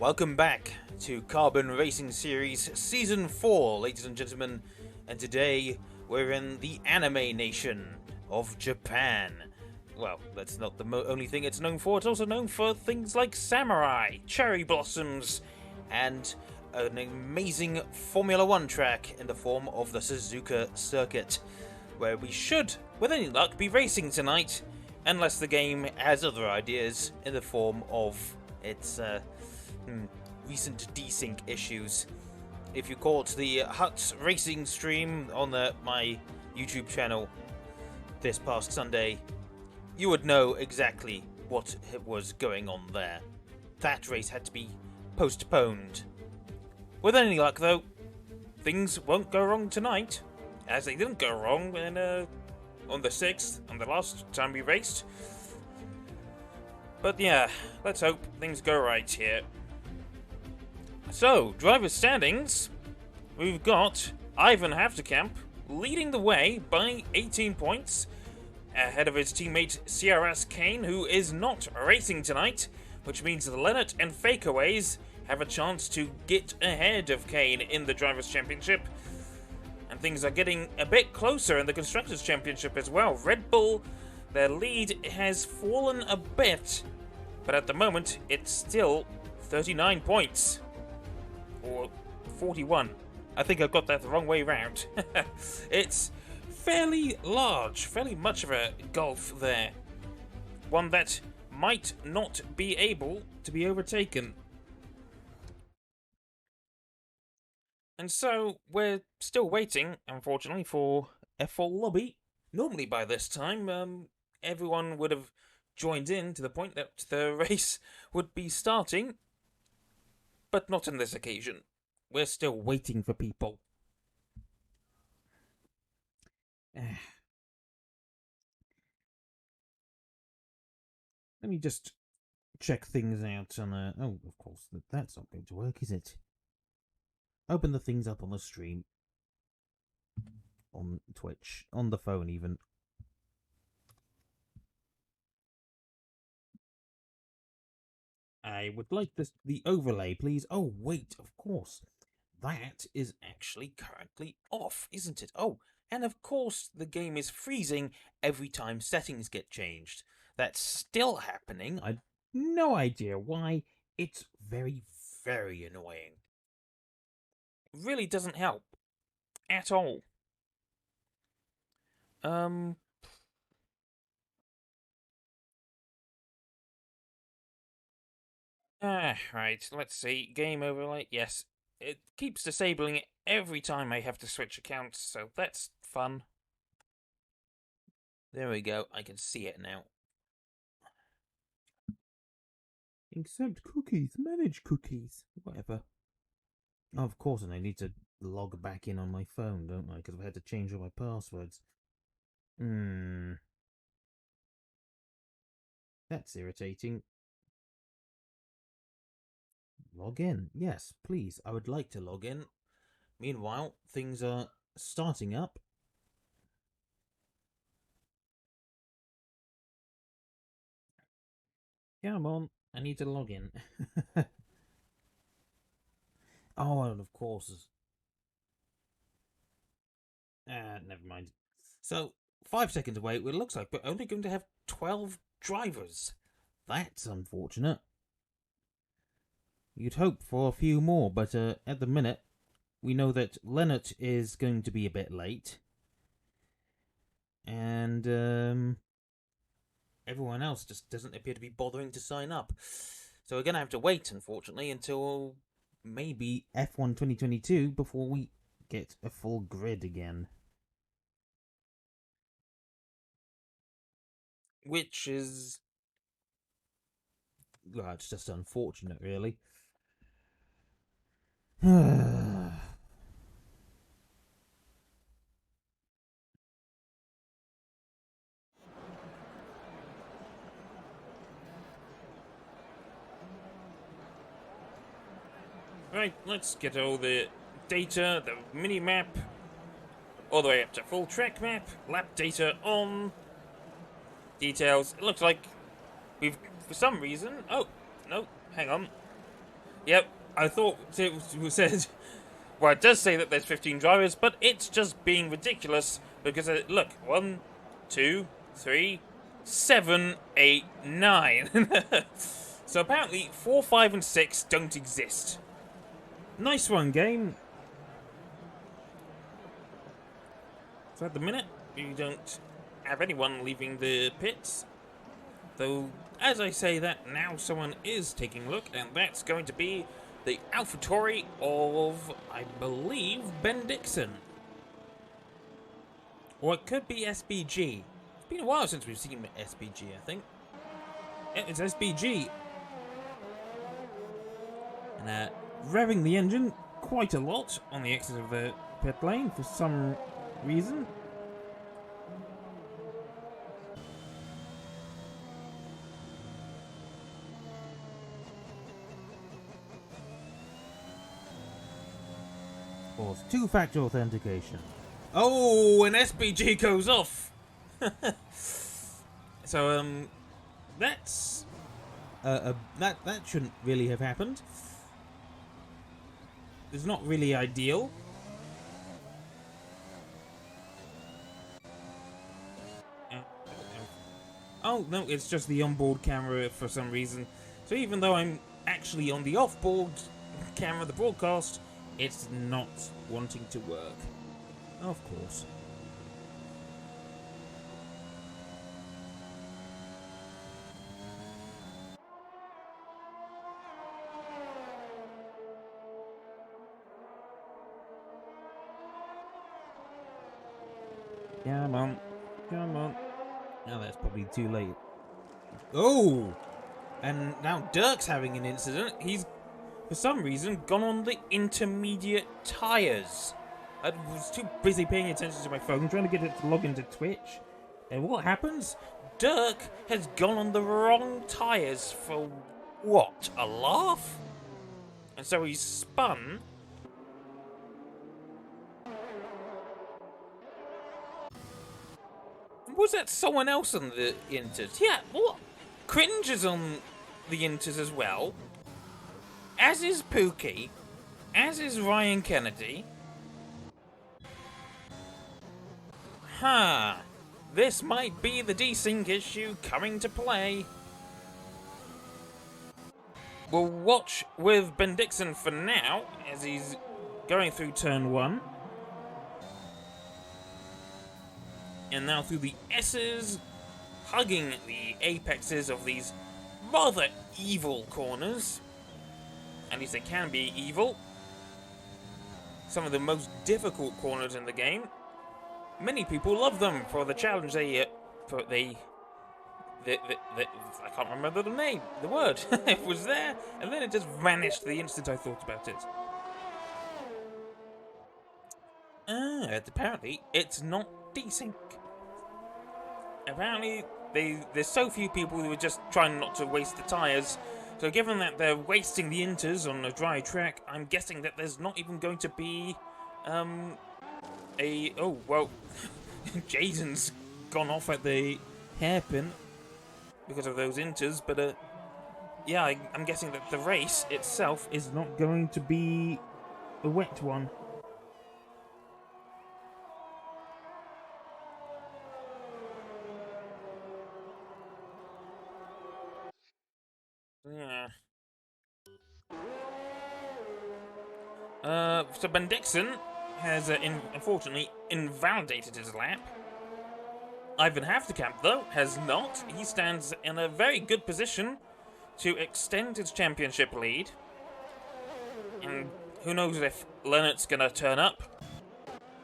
Welcome back to Carbon Racing Series Season 4, ladies and gentlemen, and today we're in the anime nation of Japan. Well, that's not the only thing it's known for, it's also known for things like samurai, cherry blossoms, and an amazing Formula One track in the form of the Suzuka Circuit, where we should, with any luck, be racing tonight, unless the game has other ideas in the form of its recent desync issues. If you caught the Huts racing stream on my YouTube channel this past Sunday, you would know exactly what was going on there. That race had to be postponed. With any luck, though, things won't go wrong tonight, as they didn't go wrong on the 6th, on the last time we raced. But yeah, let's hope things go right here. So, driver's standings. We've got Ivan Haverkamp leading the way by 18 points, ahead of his teammate CRS Kane, who is not racing tonight, which means that Lennart and Fakeaways have a chance to get ahead of Kane in the Drivers' Championship. And things are getting a bit closer in the Constructors' Championship as well. Red Bull, their lead has fallen a bit, but at the moment it's still 39 points. Or 41. I think I got that the wrong way round. It's fairly large, fairly much of a gulf there. One that might not be able to be overtaken. And so, we're still waiting, unfortunately, for a full lobby. Normally by this time, everyone would have joined in to the point that the race would be starting. But not on this occasion. We're still waiting for people. Let me just check things out on oh, of course, that's not going to work, is it? Open the things up on the stream. On Twitch. On the phone, even. I would like the overlay, please. Oh, wait, of course. That is actually currently off, isn't it? Oh, and of course the game is freezing every time settings get changed. That's still happening. I've no idea why. It's very, very annoying. It really doesn't help. At all. Right, let's see. Game overlay. Yes, it keeps disabling it every time I have to switch accounts, so that's fun. There we go, I can see it now. Accept cookies, manage cookies, whatever. Oh, of course, and I need to log back in on my phone, don't I? Because I've had to change all my passwords. That's irritating. Log in. Yes, please. I would like to log in. Meanwhile, things are starting up. Come on. I need to log in. Oh, and of course. Never mind. So, 5 seconds away, it looks like we're only going to have 12 drivers. That's unfortunate. You'd hope for a few more, but at the minute, we know that Lennart is going to be a bit late. And everyone else just doesn't appear to be bothering to sign up. So we're going to have to wait, unfortunately, until maybe F1 2022 before we get a full grid again. Which is... well, it's just unfortunate, really. Right, let's get all the data, the mini-map, all the way up to full track map, lap data on, details. It looks like we've, for some reason... oh, no, hang on. Yep, I thought it said. Well, it does say that there's 15 drivers, but it's just being ridiculous because look, 1, 2, 3, 7, 8, 9. So apparently 4, 5, and 6 don't exist. Nice one, game. So at the minute, you don't have anyone leaving the pits. Though, as I say that, now someone is taking a look, and that's going to be the AlphaTauri of, I believe, Ben Dixon. Or it could be SBG. It's been a while since we've seen SBG, I think. Yeah, it's SBG. And revving the engine quite a lot on the exit of the pit lane for some reason. Of course, two-factor authentication. Oh, and SBG goes off. So that's that shouldn't really have happened. It's not really ideal. Oh no, it's just the onboard camera for some reason. So even though I'm actually on the off-board camera, the broadcast, it's not wanting to work. Of course. Come on. Come on. Now that's probably too late. Oh! And now Dirk's having an incident. He's, for some reason, gone on the intermediate tyres. I was too busy paying attention to my phone, trying to get it to log into Twitch. And what happens? Dirk has gone on the wrong tyres for, what, a laugh? And so he's spun. Was that someone else on the Inters? Yeah, what? Cringe is on the Inters as well. As is Pookie. As is Ryan Kennedy. Huh. This might be the desync issue coming to play. We'll watch with Ben Dixon for now as he's going through turn 1. And now through the S's, hugging the apexes of these rather evil corners. At least they can be evil. Some of the most difficult corners in the game. Many people love them for the challenge I can't remember the name, the word. It was there, and then it just vanished the instant I thought about it. Apparently it's not desync. Apparently there's so few people who are just trying not to waste the tyres. So given that they're wasting the inters on a dry track, I'm guessing that there's not even going to be oh well Jaden's gone off at the hairpin because of those inters, but yeah, I'm guessing that the race itself is not going to be a wet one. Yeah. So Ben Dixon has unfortunately invalidated his lap. Ivan Haverkamp, though, has not. He stands in a very good position to extend his championship lead. And who knows if Leonard's going to turn up.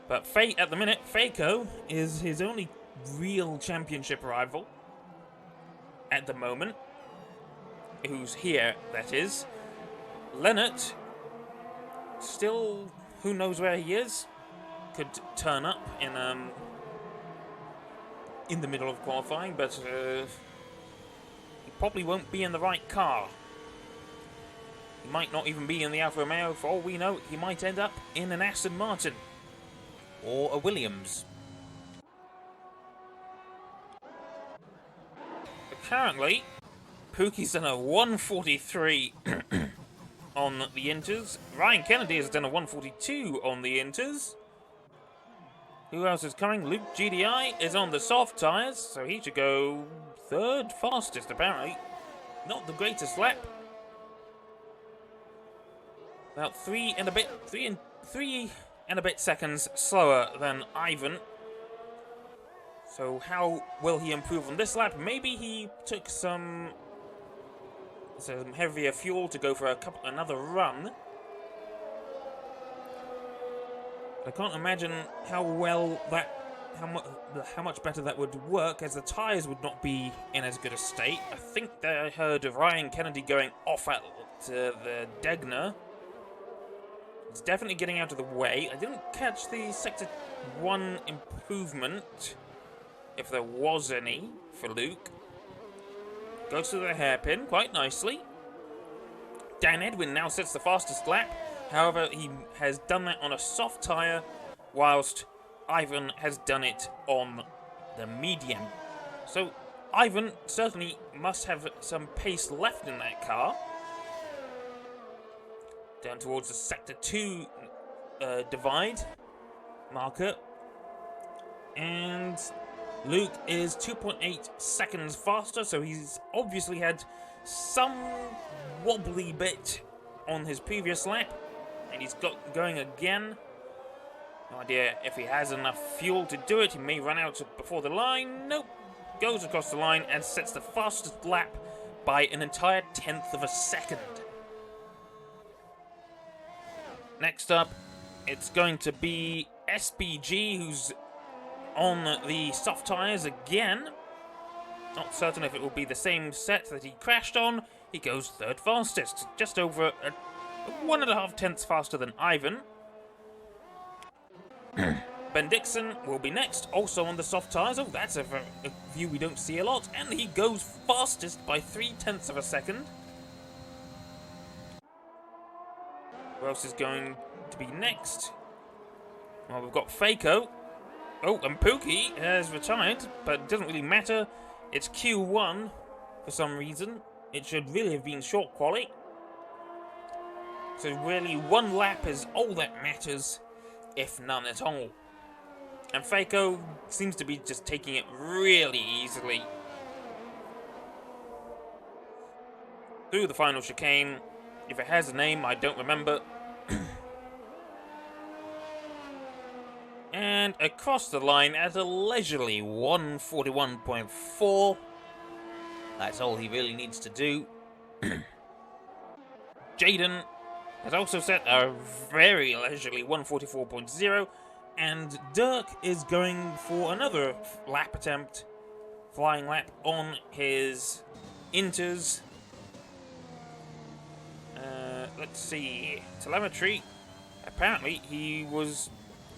But at the minute, Faco is his only real championship rival. At the moment. Who's here, that is. Leonard, still, who knows where he is. Could turn up in the middle of qualifying, but he probably won't be in the right car. He might not even be in the Alfa Romeo. For all we know, he might end up in an Aston Martin. Or a Williams. But currently, Pookie's done a 143 on the inters. Ryan Kennedy has done a 142 on the inters. Who else is coming? Luke GDI is on the soft tyres, so he should go third fastest apparently. Not the greatest lap. About three and a bit seconds slower than Ivan. So how will he improve on this lap? Maybe he took some heavier fuel to go for another run. I can't imagine how much better that would work, as the tyres would not be in as good a state. I think that I heard of Ryan Kennedy going off at the Degner. It's definitely getting out of the way. I didn't catch the Sector 1 improvement, if there was any, for Luke. Goes to the hairpin quite nicely. Dan Edwin now sets the fastest lap. However, he has done that on a soft tyre, whilst Ivan has done it on the medium. So Ivan certainly must have some pace left in that car. Down towards the Sector 2 divide marker. And Luke is 2.8 seconds faster, so he's obviously had some wobbly bit on his previous lap. And he's got going again. No idea if he has enough fuel to do it. He may run out before the line. Nope. Goes across the line and sets the fastest lap by an entire 1/10 of a second. Next up, it's going to be SBG, who's on the soft tyres again. Not certain if it will be the same set that he crashed on. He goes third fastest, just over 1.5 tenths faster than Ivan. Ben Dixon will be next, also on the soft tyres. Oh, that's a view we don't see a lot. And he goes fastest by 0.3 of a second. Who else is going to be next? Well, we've got Faco. Oh, and Pookie has retired, but it doesn't really matter. It's Q1 for some reason. It should really have been short quali. So really, one lap is all that matters, if none at all. And Faco seems to be just taking it really easily. Through the final chicane. If it has a name, I don't remember. And across the line at a leisurely 141.4. That's all he really needs to do. Jaden has also set a very leisurely 144.0. And Dirk is going for another lap attempt. Flying lap on his inters. Let's see. Telemetry. Apparently, he was...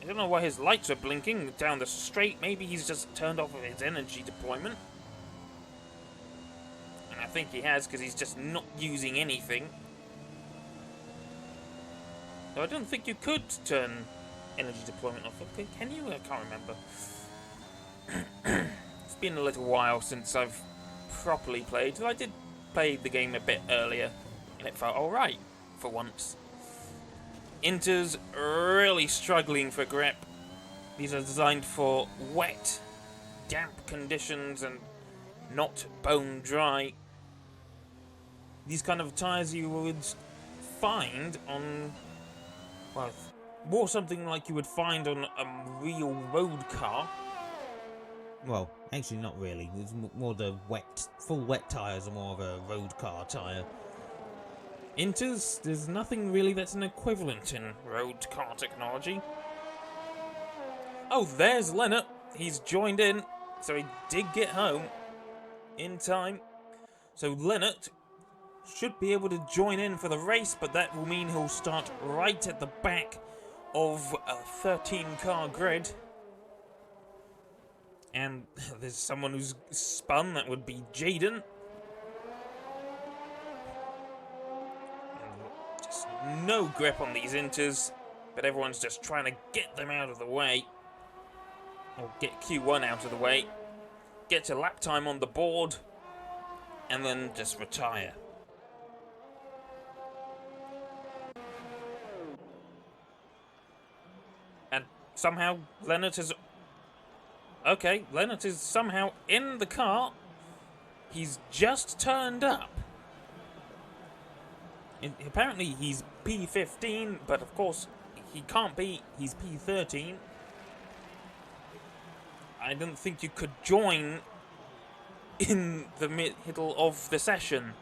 I don't know why his lights are blinking down the straight. Maybe he's just turned off his energy deployment. And I think he has, because he's just not using anything. So I don't think you could turn energy deployment off. Okay, can you? I can't remember. It's been a little while since I've properly played. I did play the game a bit earlier, and it felt alright for once. Inter's really struggling for grip. These are designed for wet, damp conditions and not bone dry. These kind of tyres you would find on, well, more something like you would find on a real road car. Well, actually not really. It's more the full wet tyres are more of a road car tyre. Inters, there's nothing really that's an equivalent in road car technology. Oh, there's Leonard. He's joined in, so he did get home in time. So Leonard should be able to join in for the race, but that will mean he'll start right at the back of a 13-car grid. And there's someone who's spun, that would be Jaden. Just no grip on these inters, but everyone's just trying to get them out of the way. Or get Q1 out of the way. Get to lap time on the board. And then just retire. somehow Leonard has... Okay, Leonard is somehow in the car. He's just turned up. Apparently he's P15, but of course he can't be. He's P13. I didn't think you could join in the middle of the session.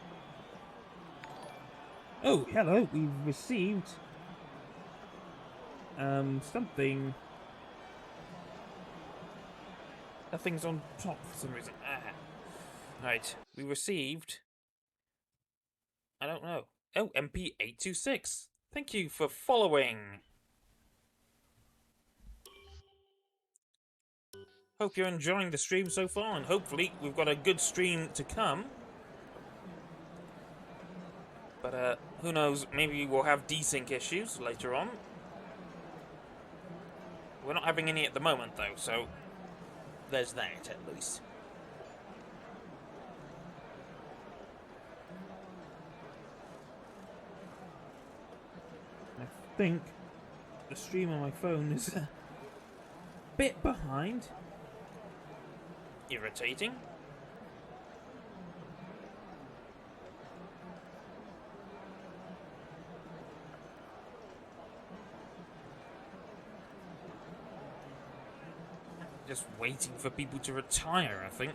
Oh, hello. We've received something. Nothing's on top for some reason. Right, we received... I don't know. Oh, MP826. Thank you for following. Hope you're enjoying the stream so far, and hopefully we've got a good stream to come. But, who knows, maybe we'll have desync issues later on. We're not having any at the moment, though, so there's that, at least. I think the stream on my phone is a bit behind. Irritating. Just waiting for people to retire, I think.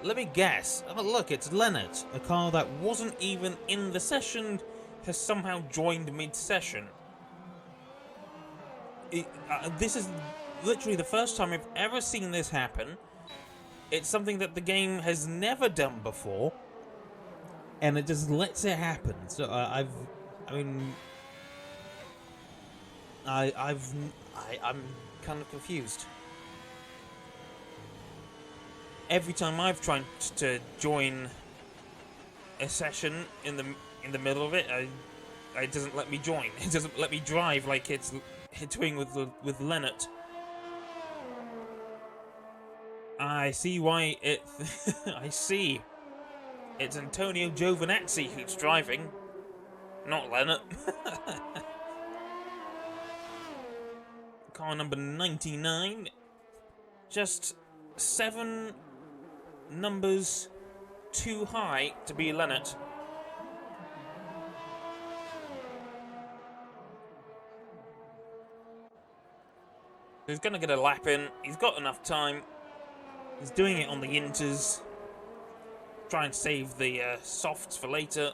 Let me guess. Oh, look, it's Leonard. A car that wasn't even in the session Has somehow joined mid-session. This is literally the first time I've ever seen this happen. It's something that the game has never done before. And it just lets it happen. So I'm kind of confused. Every time I've tried to join a session in the middle of it, it doesn't let me join. It doesn't let me drive like it's doing with Leonard. I see why it. I see. It's Antonio Giovinazzi who's driving, not Leonard. Car number 99. Just 7 numbers too high to be Leonard. He's going to get a lap in. He's got enough time. He's doing it on the inters. Try and save the softs for later.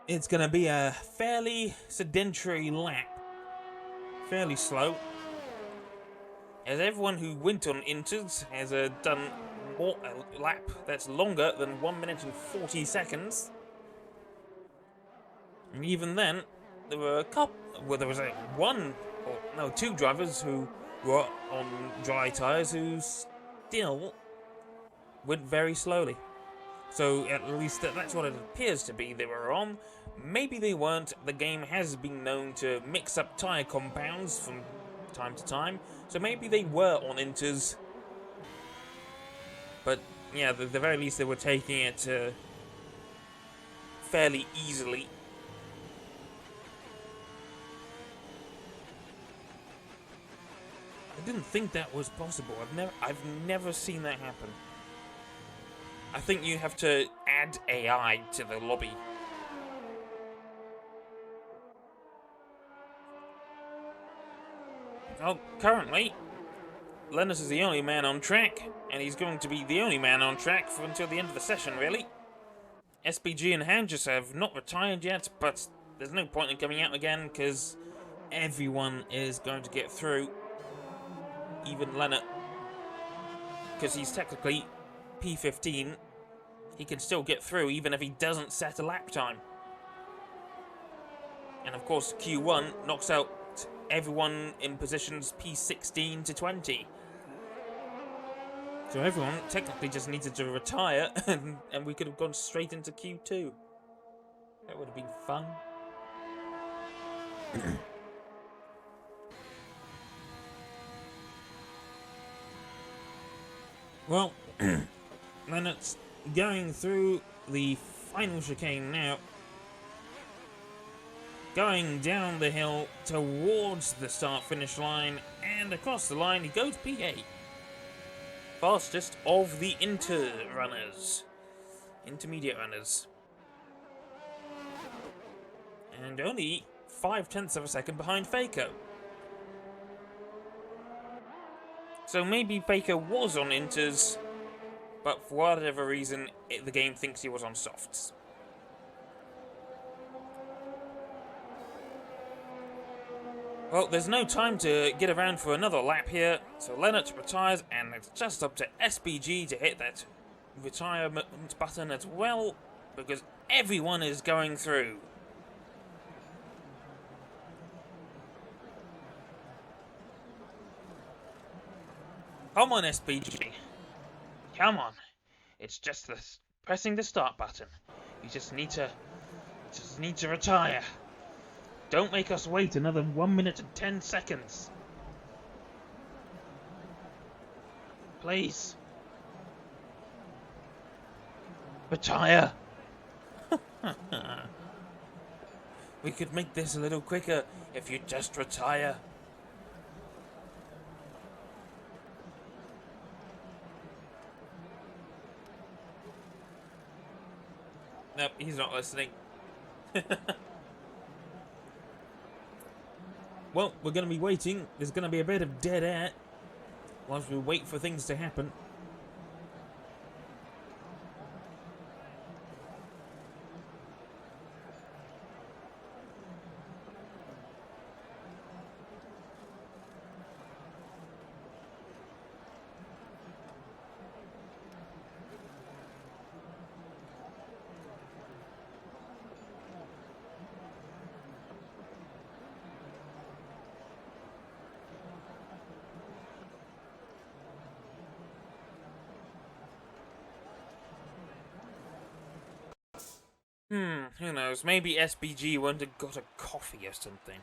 It's going to be a fairly sedentary lap. Fairly slow. As everyone who went on inters has done a lap that's longer than 1 minute and 40 seconds. And even then, there were there was two drivers who were on dry tyres who still went very slowly. So at least that's what it appears to be they were on. Maybe they weren't. The game has been known to mix up tyre compounds from time to time, so maybe they were on inters. But yeah, at the very least they were taking it fairly easily. I didn't think that was possible. I've never seen that happen. I think you have to add AI to the lobby. Well, currently, Lennis is the only man on track, and he's going to be the only man on track for until the end of the session, really. SPG and Handges have not retired yet, but there's no point in coming out again, because everyone is going to get through. Even Leonard, because he's technically P15, he can still get through even if he doesn't set a lap time. And of course, Q1 knocks out everyone in positions P16 to 20. So everyone technically just needed to retire, and we could have gone straight into Q2. That would have been fun. Well, then it's going through the final chicane now. Going down the hill towards the start-finish line, and across the line he goes P8. Fastest of the intermediate runners. And only 0.5 of a second behind Faker. So maybe Faker was on inters, but for whatever reason, the game thinks he was on softs. Well, there's no time to get around for another lap here, so Leonard retires, and it's just up to SBG to hit that retirement button as well, because everyone is going through. Come on, SBG. Come on. It's just pressing the start button. You just need to retire. Don't make us wait another 1 minute and 10 seconds. Please. Retire. We could make this a little quicker if you just retire. Nope, he's not listening. Well, we're going to be waiting. There's going to be a bit of dead air whilst we wait for things to happen. Who knows? Maybe SBG went and got a coffee or something.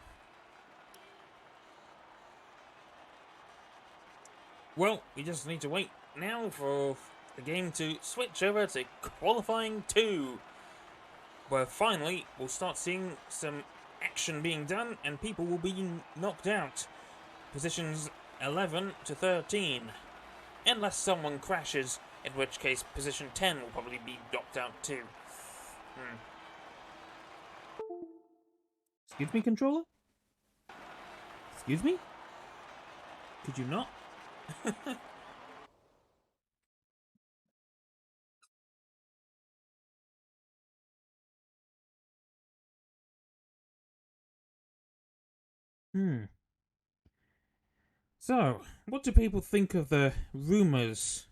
Well, we just need to wait now for the game to switch over to qualifying 2, where finally we'll start seeing some action being done and people will be knocked out. Positions 11 to 13. Unless someone crashes, in which case position 10 will probably be knocked out too. Excuse me, controller? Excuse me? Could you not? So, what do people think of the rumours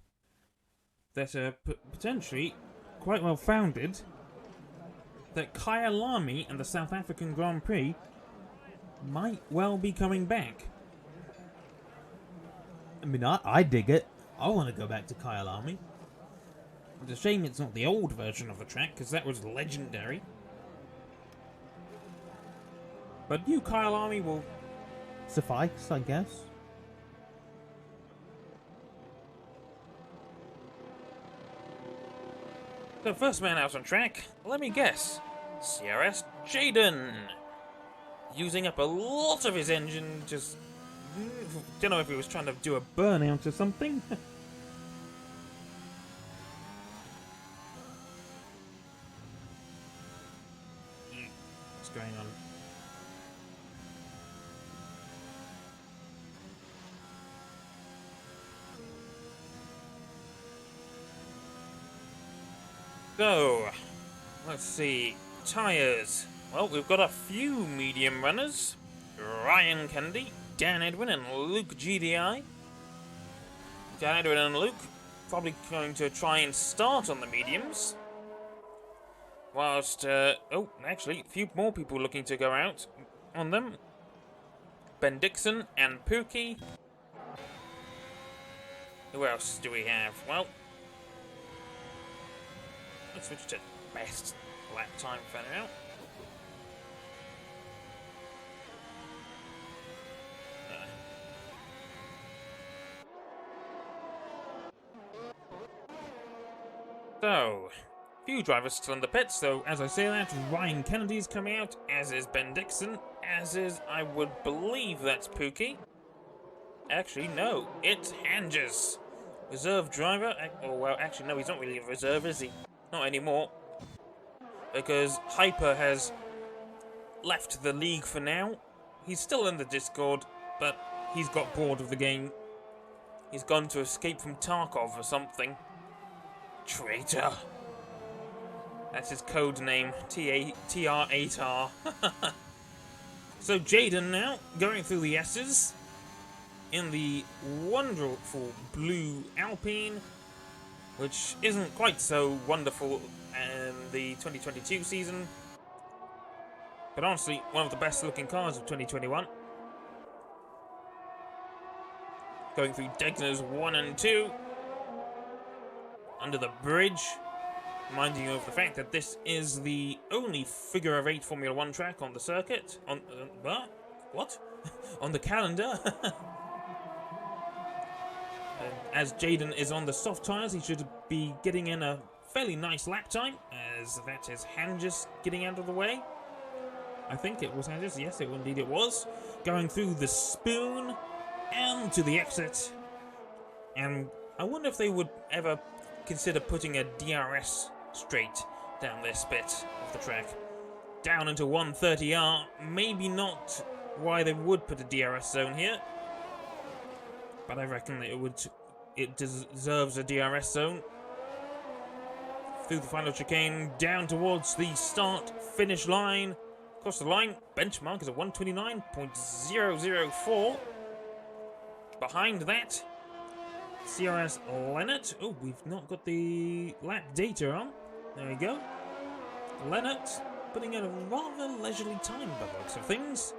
that are potentially quite well founded that Kaya Lamy and the South African Grand Prix might well be coming back? I mean, I dig it. I want to go back to Kaya Lamy. It's a shame it's not the old version of the track, because that was legendary. But new Kaya Lamy will suffice, I guess. So first man out on track, let me guess, CRS Jaden. Using up a lot of his engine, just... don't know if he was trying to do a burnout or something. What's going on? So, let's see. Tyres. Well, we've got a few medium runners. Ryan Kennedy, Dan Edwin, and Luke GDI. Dan Edwin and Luke probably going to try and start on the mediums. Whilst, actually, a few more people looking to go out on them. Ben Dixon and Pookie. Who else do we have? Well, let's switch to best lap time for now. So, few drivers still in the pits, so As I say that, Ryan Kennedy's coming out, as is Ben Dixon, as is, I would believe that's Pookie. Actually, no, it's Hanges. Reserve driver. Oh, well, actually, no, he's not really a reserve, is he? Not anymore. Because Hyper has left the league for now. He's still in the Discord, but he's got bored of the game. he's gone to escape from Tarkov or something. Traitor. That's his code name. TR8R. So Jaden now, going through the S's in the wonderful blue Alpine, Which isn't quite so wonderful in the 2022 season. but honestly, one of the best looking cars of 2021. Going through Degner's 1 and 2. Under the bridge. Reminding you of the fact that this is the only figure of 8 Formula 1 track on the circuit. On what? On the calendar. As Jaden is on the soft tyres, he should be getting in a fairly nice lap time, as that is Hanges getting out of the way. I think it was Hanges, yes, indeed it was. Going through the spoon and to the exit. And I wonder if they would ever consider putting a DRS straight down this bit of the track. Down into 130R, maybe not why they would put a DRS zone here. But I reckon it deserves a DRS zone. Through the final chicane, down towards the start-finish line. Across the line, benchmark is a 129.004. Behind that, CRS Leonard. Oh, we've not got the lap data on. There we go. Leonard putting in a rather leisurely time by the looks of things.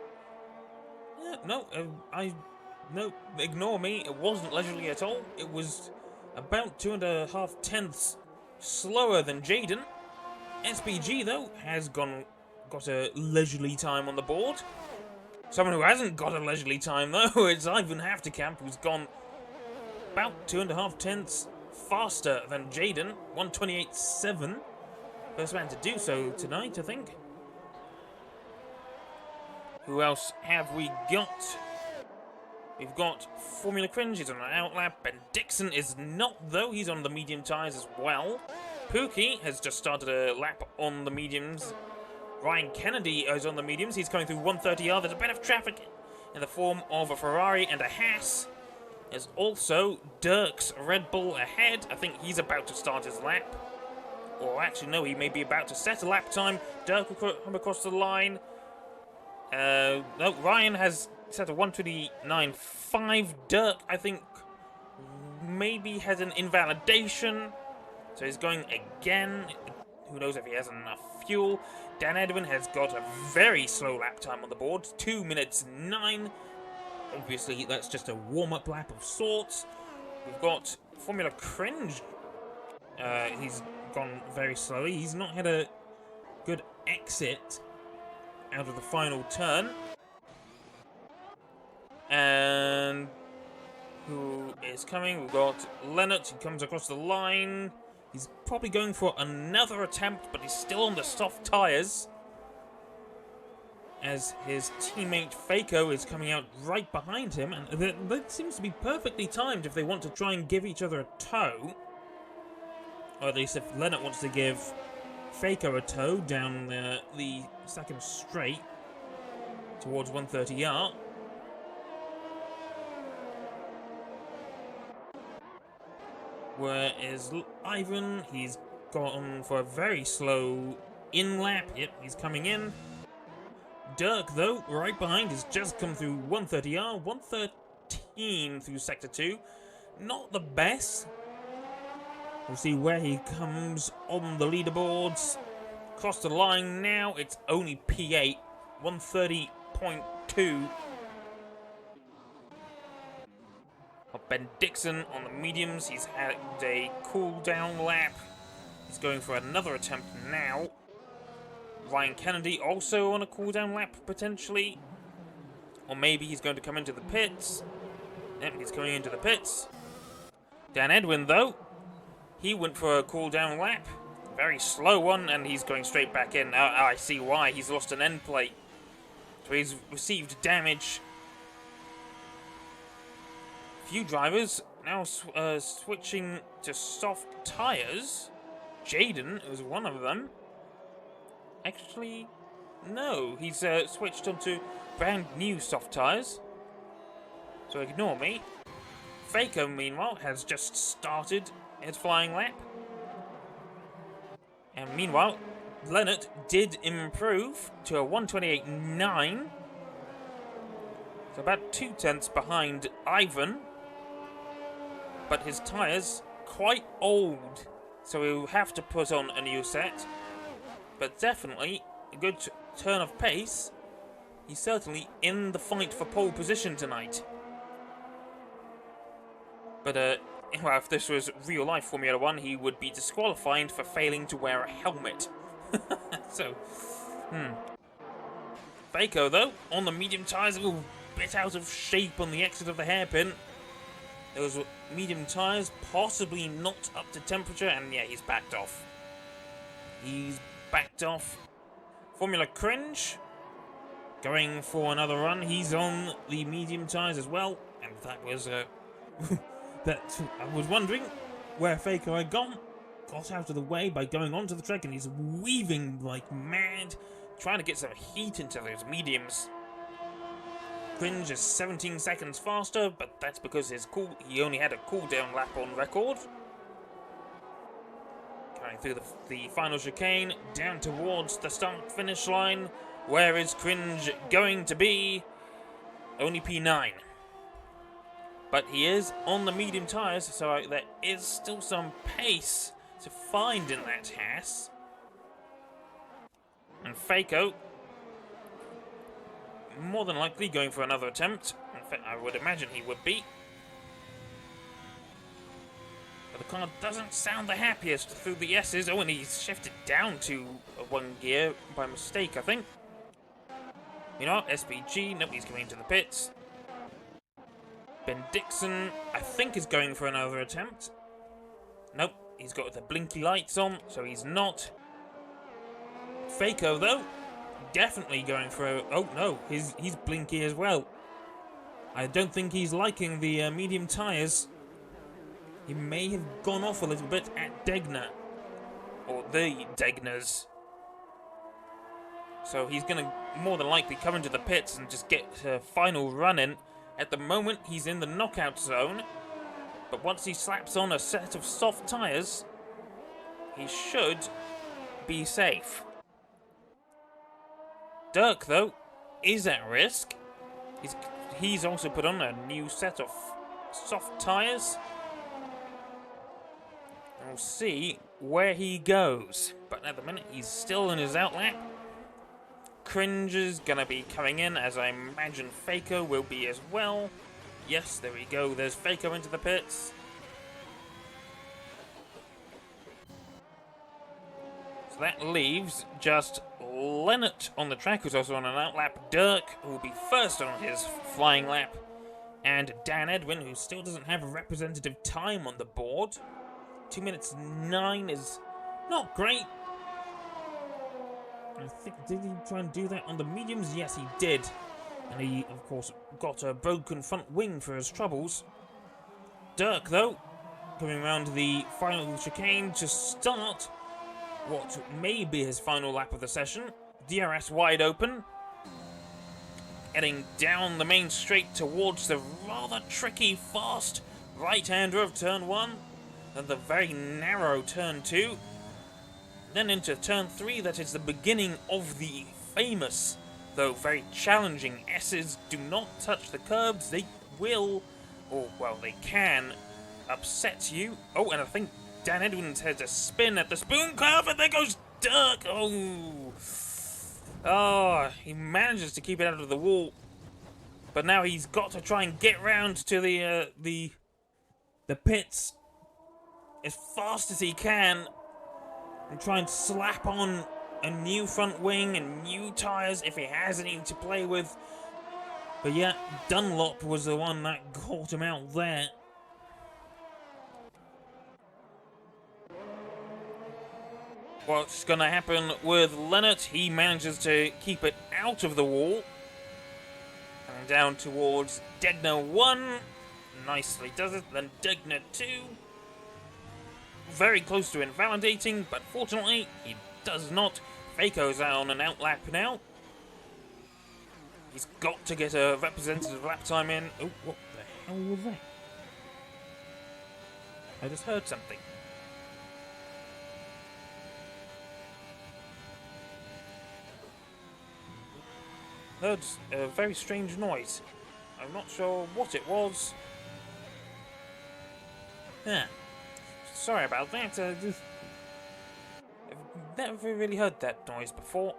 No, ignore me. It wasn't leisurely at all. It was about 2.5 tenths slower than Jaden. SPG, though, has got a leisurely time on the board. Someone who hasn't got a leisurely time, though, is Ivan Haftekamp, who's gone about 2.5 tenths faster than Jaden. 128.7. First man to do so tonight, I think. Who else have we got? We've got Formula Cringe, he's on an outlap. Ben Dixon is not, though. He's on the medium tyres as well. Pookie has just started a lap on the mediums. Ryan Kennedy is on the mediums. He's coming through 130R. There's a bit of traffic in the form of a Ferrari and a Haas. There's also Dirk's Red Bull ahead. I think he's about to start his lap. Or actually, no, he may be about to set a lap time. Dirk will come across the line. No, Ryan has set a 129.5. Dirk, I think, maybe has an invalidation. So he's going again. Who knows if he has enough fuel. Dan Edwin has got a very slow lap time on the board. 2 minutes 9. Obviously, that's just a warm-up lap of sorts. We've got Formula Cringe. He's gone very slowly. He's not had a good exit out of the final turn. And who is coming? We've got Leonard, who comes across the line. He's probably going for another attempt, but he's still on the soft tyres. As his teammate Faco is coming out right behind him. And that seems to be perfectly timed if they want to try and give each other a tow. Or at least if Leonard wants to give Faco a tow down the second straight towards 130R. Where is Ivan? He's gone for a very slow in-lap. Yep, he's coming in. Dirk, though, right behind, has just come through 130R. 113 through Sector 2. Not the best. We'll see where he comes on the leaderboards. Across the line now, it's only P8. 130.2. Ben Dixon on the mediums. He's had a cool-down lap. He's going for another attempt now. Ryan Kennedy also on a cool-down lap, potentially. Or maybe he's going to come into the pits. Yep, he's coming into the pits. Dan Edwin, though, he went for a cool-down lap. Very slow one, and he's going straight back in. I see why. He's lost an end plate. So he's received damage. Few drivers now switching to soft tyres. Jaden was one of them. Actually, no. He's switched onto brand new soft tyres. So ignore me. Faco, meanwhile, has just started his flying lap. And meanwhile, Leonard did improve to a 1:28.9. So about 2 tenths behind Ivan. But his tyres quite old, so he'll have to put on a new set. But definitely a good turn of pace. He's certainly in the fight for pole position tonight. But well, if this was real life Formula 1, he would be disqualified for failing to wear a helmet. So, Faco, though, on the medium tyres, a little bit out of shape on the exit of the hairpin. Those medium tyres possibly not up to temperature, and yeah, he's backed off. He's backed off. Formula Cringe, going for another run. He's on the medium tyres as well, and that was that I was wondering where Faco had gone. Got out of the way by going onto the track, and he's weaving like mad, trying to get some heat into those mediums. Cringe is 17 seconds faster, but that's because he only had a cool-down lap on record. Going through the final chicane, down towards the start-finish line. Where is Cringe going to be? Only P9. But he is on the medium tyres, so there is still some pace to find in that Haas. And Faco, more than likely going for another attempt. In fact, I would imagine he would be. But the car doesn't sound the happiest through the S's. Oh, and he's shifted down to one gear by mistake, I think. You know, SPG, nobody's coming into the pits. Ben Dixon, I think, is going for another attempt. Nope, he's got the blinky lights on, so he's not. Faco, though, definitely going for a... Oh, no, he's blinky as well. I don't think he's liking the medium tyres. He may have gone off a little bit at Degner. Or the Degners. So he's going to more than likely come into the pits and just get a final run in. At the moment, he's in the knockout zone. But once he slaps on a set of soft tyres, he should be safe. Dirk, though, is at risk. He's also put on a new set of soft tyres. We'll see where he goes. But at the minute, he's still in his outlap. Cringe is going to be coming in, as I imagine Faco will be as well. Yes, there we go. There's Faco into the pits. So that leaves just Lennart on the track, who's also on an outlap. Dirk, who will be first on his flying lap. And Dan Edwin, who still doesn't have a representative time on the board. 2 minutes 9 is not great. I think, did he try and do that on the mediums? Yes, he did. And he, of course, got a broken front wing for his troubles. Dirk, though, coming around the final chicane to start what may be his final lap of the session. DRS wide open. Heading down the main straight towards the rather tricky, fast right-hander of turn 1. And the very narrow turn 2. Then into turn 3, that is the beginning of the famous, though very challenging S's. Do not touch the curbs, they will, or well, they can, upset you. Oh, and I think Dan Edwin's had a spin at the spoon curve, and there goes Dirk. Oh, he manages to keep it out of the wall. But now he's got to try and get round to the the pits as fast as he can and try and slap on a new front wing and new tyres if he has any to play with. But yeah, Dunlop was the one that caught him out there. What's going to happen with Leonard? He manages to keep it out of the wall. And down towards Degner 1. Nicely does it. Then Degner 2. Very close to invalidating, but fortunately he does not. Fako's on an outlap now. He's got to get a representative lap time in. Oh, what the hell was that? I just heard something. Heard a very strange noise. I'm not sure what it was. Yeah. Sorry about that. I've never really heard that noise before.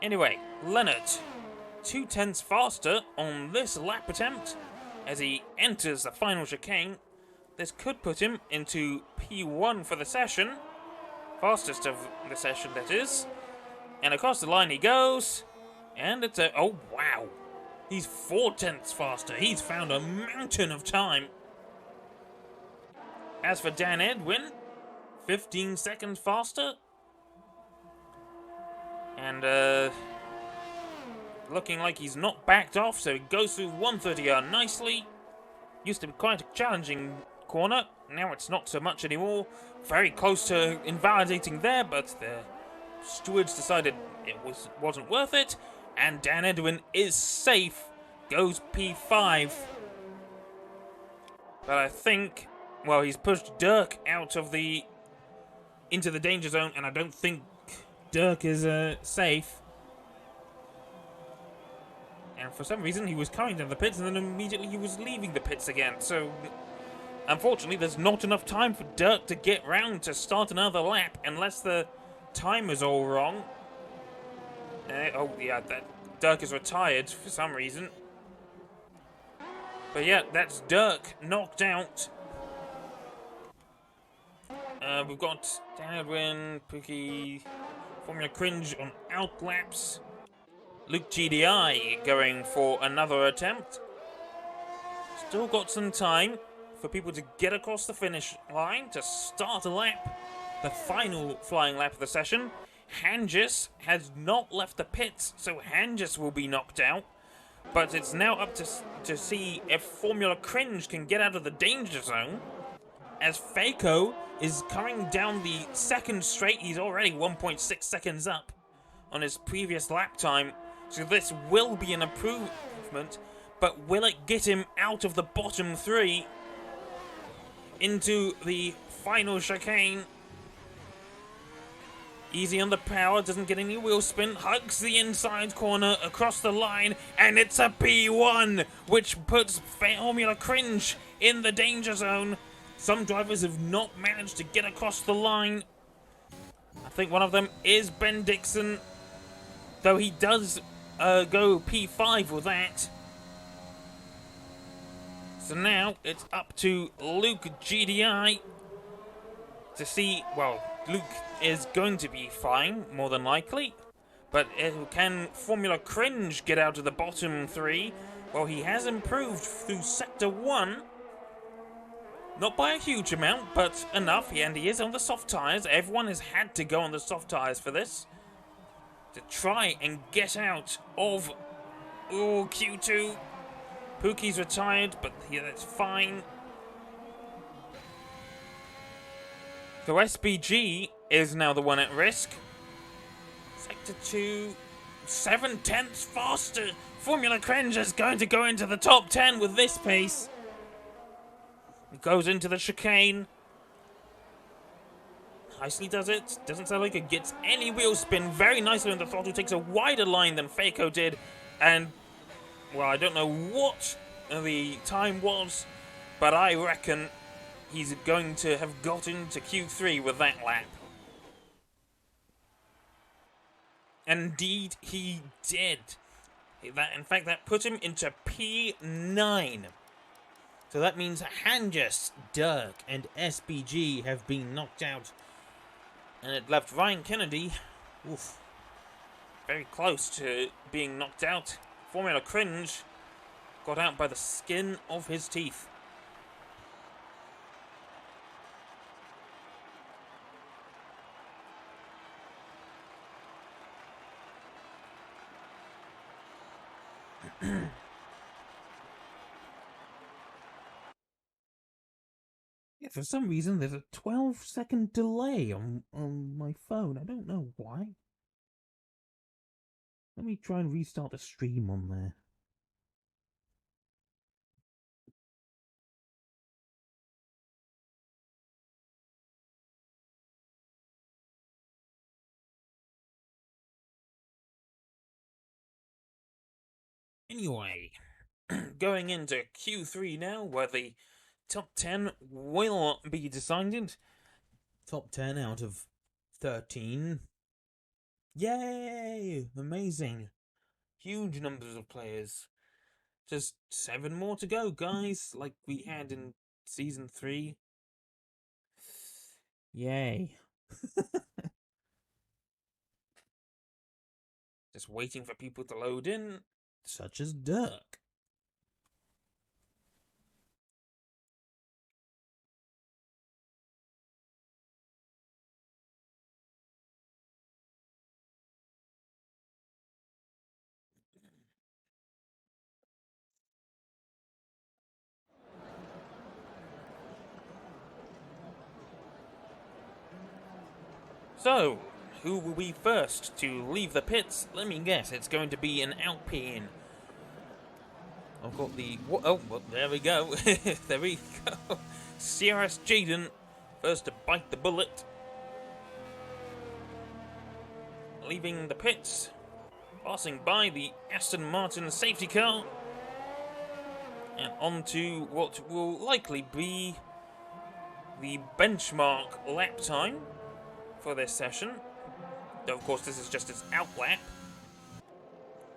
Anyway, Leonard, 0.2 faster on this lap attempt as he enters the final chicane. This could put him into P1 for the session. Fastest of the session, that is. And across the line he goes. And it's a... Oh, wow. He's 0.4 faster. He's found a mountain of time. As for Dan Edwin, 15 seconds faster. And, looking like he's not backed off, so he goes through 130R nicely. Used to be quite a challenging corner. Now it's not so much anymore. Very close to invalidating there, but the stewards decided it wasn't worth it. And Dan Edwin is safe. Goes P5. But I think... Well, he's pushed Dirk out of into the danger zone, and I don't think Dirk is safe. And for some reason, he was coming down the pits, and then immediately he was leaving the pits again. So, unfortunately, there's not enough time for Dirk to get round to start another lap, unless the time is all wrong. Oh, yeah, Dirk is retired for some reason. But yeah, that's Dirk knocked out. We've got Dan Edwin, Pookie, Formula Cringe on outlaps. Luke GDI going for another attempt. Still got some time for people to get across the finish line to start a lap. The final flying lap of the session. Hangis has not left the pits, so Hangis will be knocked out. But it's now up to see if Formula Cringe can get out of the danger zone. As Fako is coming down the second straight, he's already 1.6 seconds up on his previous lap time. So this will be an improvement, but will it get him out of the bottom three into the final chicane? Easy on the power, doesn't get any wheel spin, hugs the inside corner across the line, and it's a P1, which puts Formula Cringe in the danger zone. Some drivers have not managed to get across the line. I think one of them is Ben Dixon, though he does go P5 with that. So now it's up to Luke GDI to see, well, Luke is going to be fine, more than likely. But can Formula Cringe get out of the bottom three? Well, he has improved through Sector 1. Not by a huge amount, but enough. And he is on the soft tyres. Everyone has had to go on the soft tyres for this. To try and get out of Q2. Pookie's retired, but yeah, that's fine. So SBG is now the one at risk. Sector 2, 0.7 faster. Formula Cringe is going to go into the top 10 with this pace. It goes into the chicane. Nicely does it. Doesn't sound like it gets any wheel spin. Very nicely on the throttle. Takes a wider line than Fako did. And, well, I don't know what the time was, but I reckon he's going to have got into Q3 with that lap. Indeed, he did. In fact, that put him into P9. So that means Hanjas, Dirk, and SBG have been knocked out. And it left Ryan Kennedy, oof, very close to being knocked out. Formula Cringe got out by the skin of his teeth. Yeah, for some reason there's a 12-second delay on my phone. I don't know why. Let me try and restart the stream on there. Anyway, going into Q3 now, where the top 10 will be decided. Top 10 out of 13. Yay! Amazing. Huge numbers of players. Just 7 more to go, guys, like we had in Season 3. Yay. Just waiting for people to load in, such as Dirk. So, who will be first to leave the pits? Let me guess, it's going to be an Alpine. I've got the... Oh, well, there we go. There we go. CRS Jaden, first to bite the bullet. Leaving the pits. Passing by the Aston Martin safety car. And on to what will likely be the benchmark lap time for this session. Though, of course, this is just its out lap.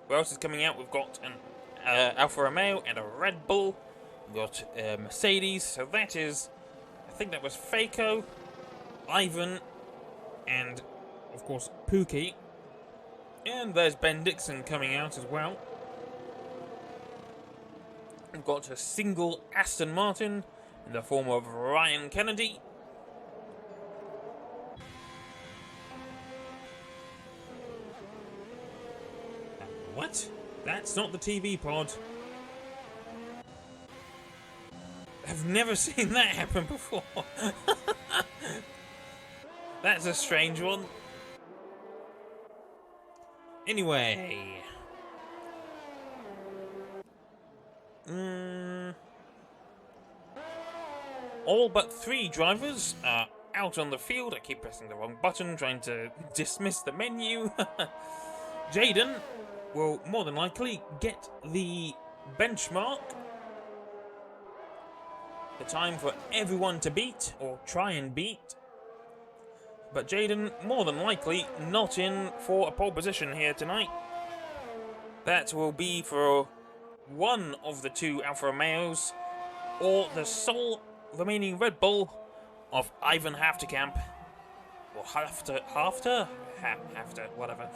Who else is coming out? We've got an Alfa Romeo and a Red Bull. We've got Mercedes. So that is, I think that was Faco, Ivan, and, of course, Pookie. And there's Ben Dixon coming out as well. We've got a single Aston Martin in the form of Ryan Kennedy. What? That's not the TV pod. I've never seen that happen before. That's a strange one. Anyway. All but 3 drivers are out on the field. I keep pressing the wrong button, trying to dismiss the menu. Jaden will more than likely get the benchmark. The time for everyone to beat, or try and beat. But Jaden, more than likely, not in for a pole position here tonight. That will be for one of the 2 Alfa Romeos, or the sole remaining Red Bull of Ivan Hafterkamp. Or Hafter, whatever.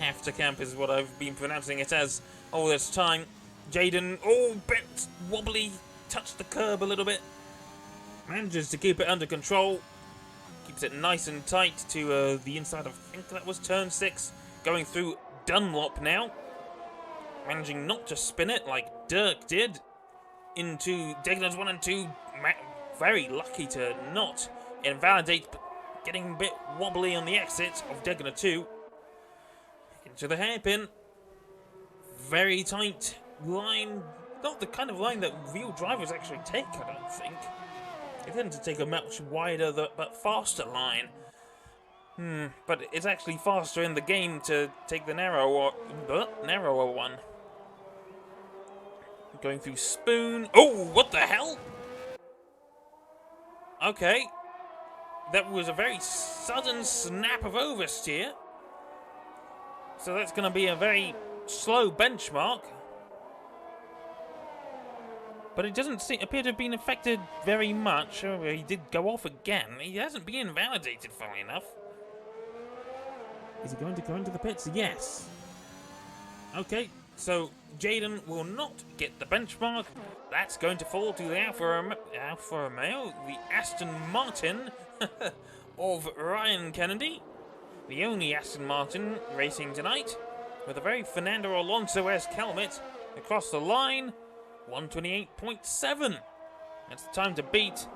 Hafterkamp is what I've been pronouncing it as all this time. Jaden, bit wobbly, touched the curb a little bit. Manages to keep it under control. Keeps it nice and tight to the inside of, I think that was turn 6. Going through Dunlop now. Managing not to spin it like Dirk did. Into Degner's 1 and 2. Very lucky to not invalidate, but getting a bit wobbly on the exit of Degner 2. Into the hairpin. Very tight line. Not the kind of line that real drivers actually take, I don't think. They tend to take a much wider but faster line. But it's actually faster in the game to take the narrower one. Going through Spoon. Oh, what the hell? Okay. That was a very sudden snap of oversteer. So that's going to be a very slow benchmark. but it doesn't appear to have been affected very much. Oh, he did go off again. He hasn't been invalidated, funnily enough. Is he going to go into the pits? Yes. Okay, so Jaden will not get the benchmark. That's going to fall to the Alfa Romeo, the Aston Martin of Ryan Kennedy. The only Aston Martin racing tonight, with a very Fernando Alonso-esque helmet across the line. 128.7. That's the time to beat.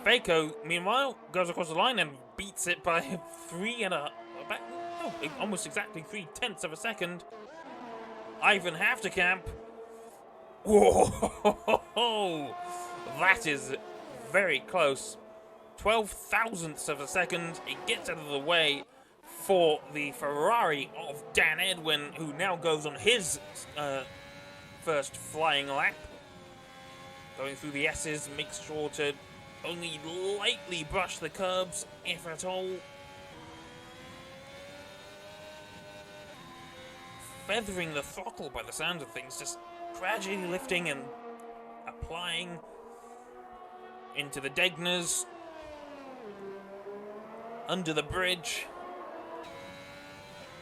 Faco, meanwhile, goes across the line and beats it by almost exactly 3/10 of a second. Ivan Hafterkamp. Whoa! That is very close. 12 thousandths of a second. It gets out of the way for the Ferrari of Dan Edwin, who now goes on his first flying lap. Going through the S's, makes sure to only lightly brush the curbs, if at all. Feathering the throttle by the sound of things, just gradually lifting and applying into the Degners, under the bridge,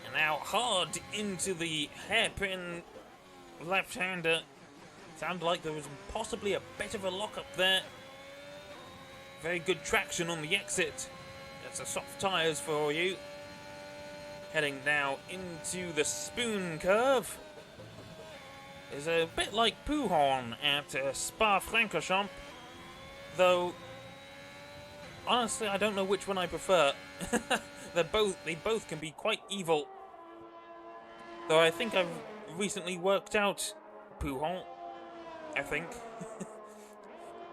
and now hard into the hairpin left-hander. Sounded like there was possibly a bit of a lock-up there. Very good traction on the exit. That's the soft tyres for you. Heading now into the spoon curve. It's a bit like Pouhon at Spa-Francorchamps, though honestly I don't know which one I prefer. They both can be quite evil. Though I think I've recently worked out Pouhon, I think.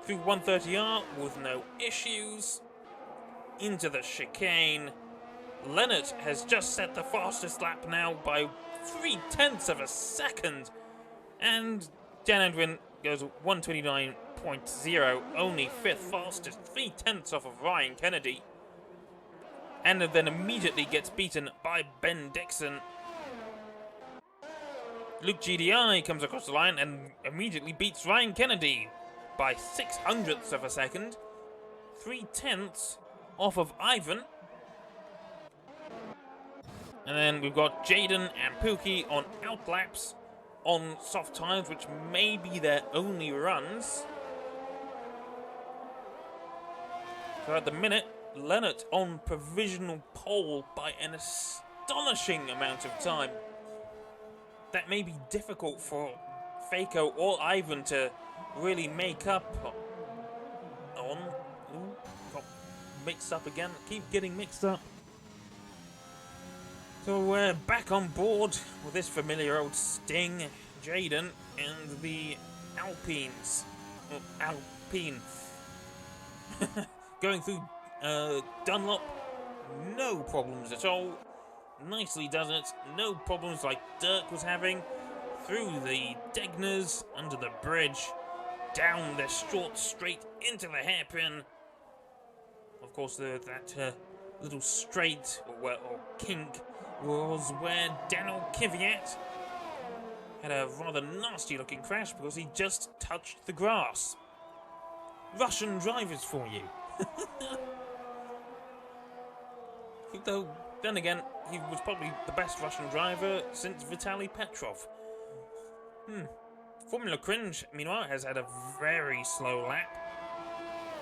Through 130R with no issues. Into the chicane. Leonard has just set the fastest lap now by 3/10 of a second. And Dan Edwin goes 129.0, only 5th fastest, 3/10 off of Ryan Kennedy. And then immediately gets beaten by Ben Dixon. Luke GDI comes across the line and immediately beats Ryan Kennedy by 600ths of a second. 3/10 off of Ivan. And then we've got Jaden and Pookie on outlaps on soft tyres, which may be their only runs. So at the minute, Leonard on provisional pole by an astonishing amount of time. That may be difficult for Faco or Ivan to really make up on. Ooh, got mixed up again. Keep getting mixed up. So we're back on board with this familiar old Sting, Jaden, and the Alpines. Well, Alpine. Going through Dunlop, no problems at all. Nicely does it. No problems like Dirk was having. Through the Degners, under the bridge, down the short straight into the hairpin. Of course, that little straight or kink was where Daniel Kvyat had a rather nasty looking crash because he just touched the grass. Russian drivers for you. Though, then again, he was probably the best Russian driver since Vitaly Petrov. Formula Cringe, meanwhile, has had a very slow lap.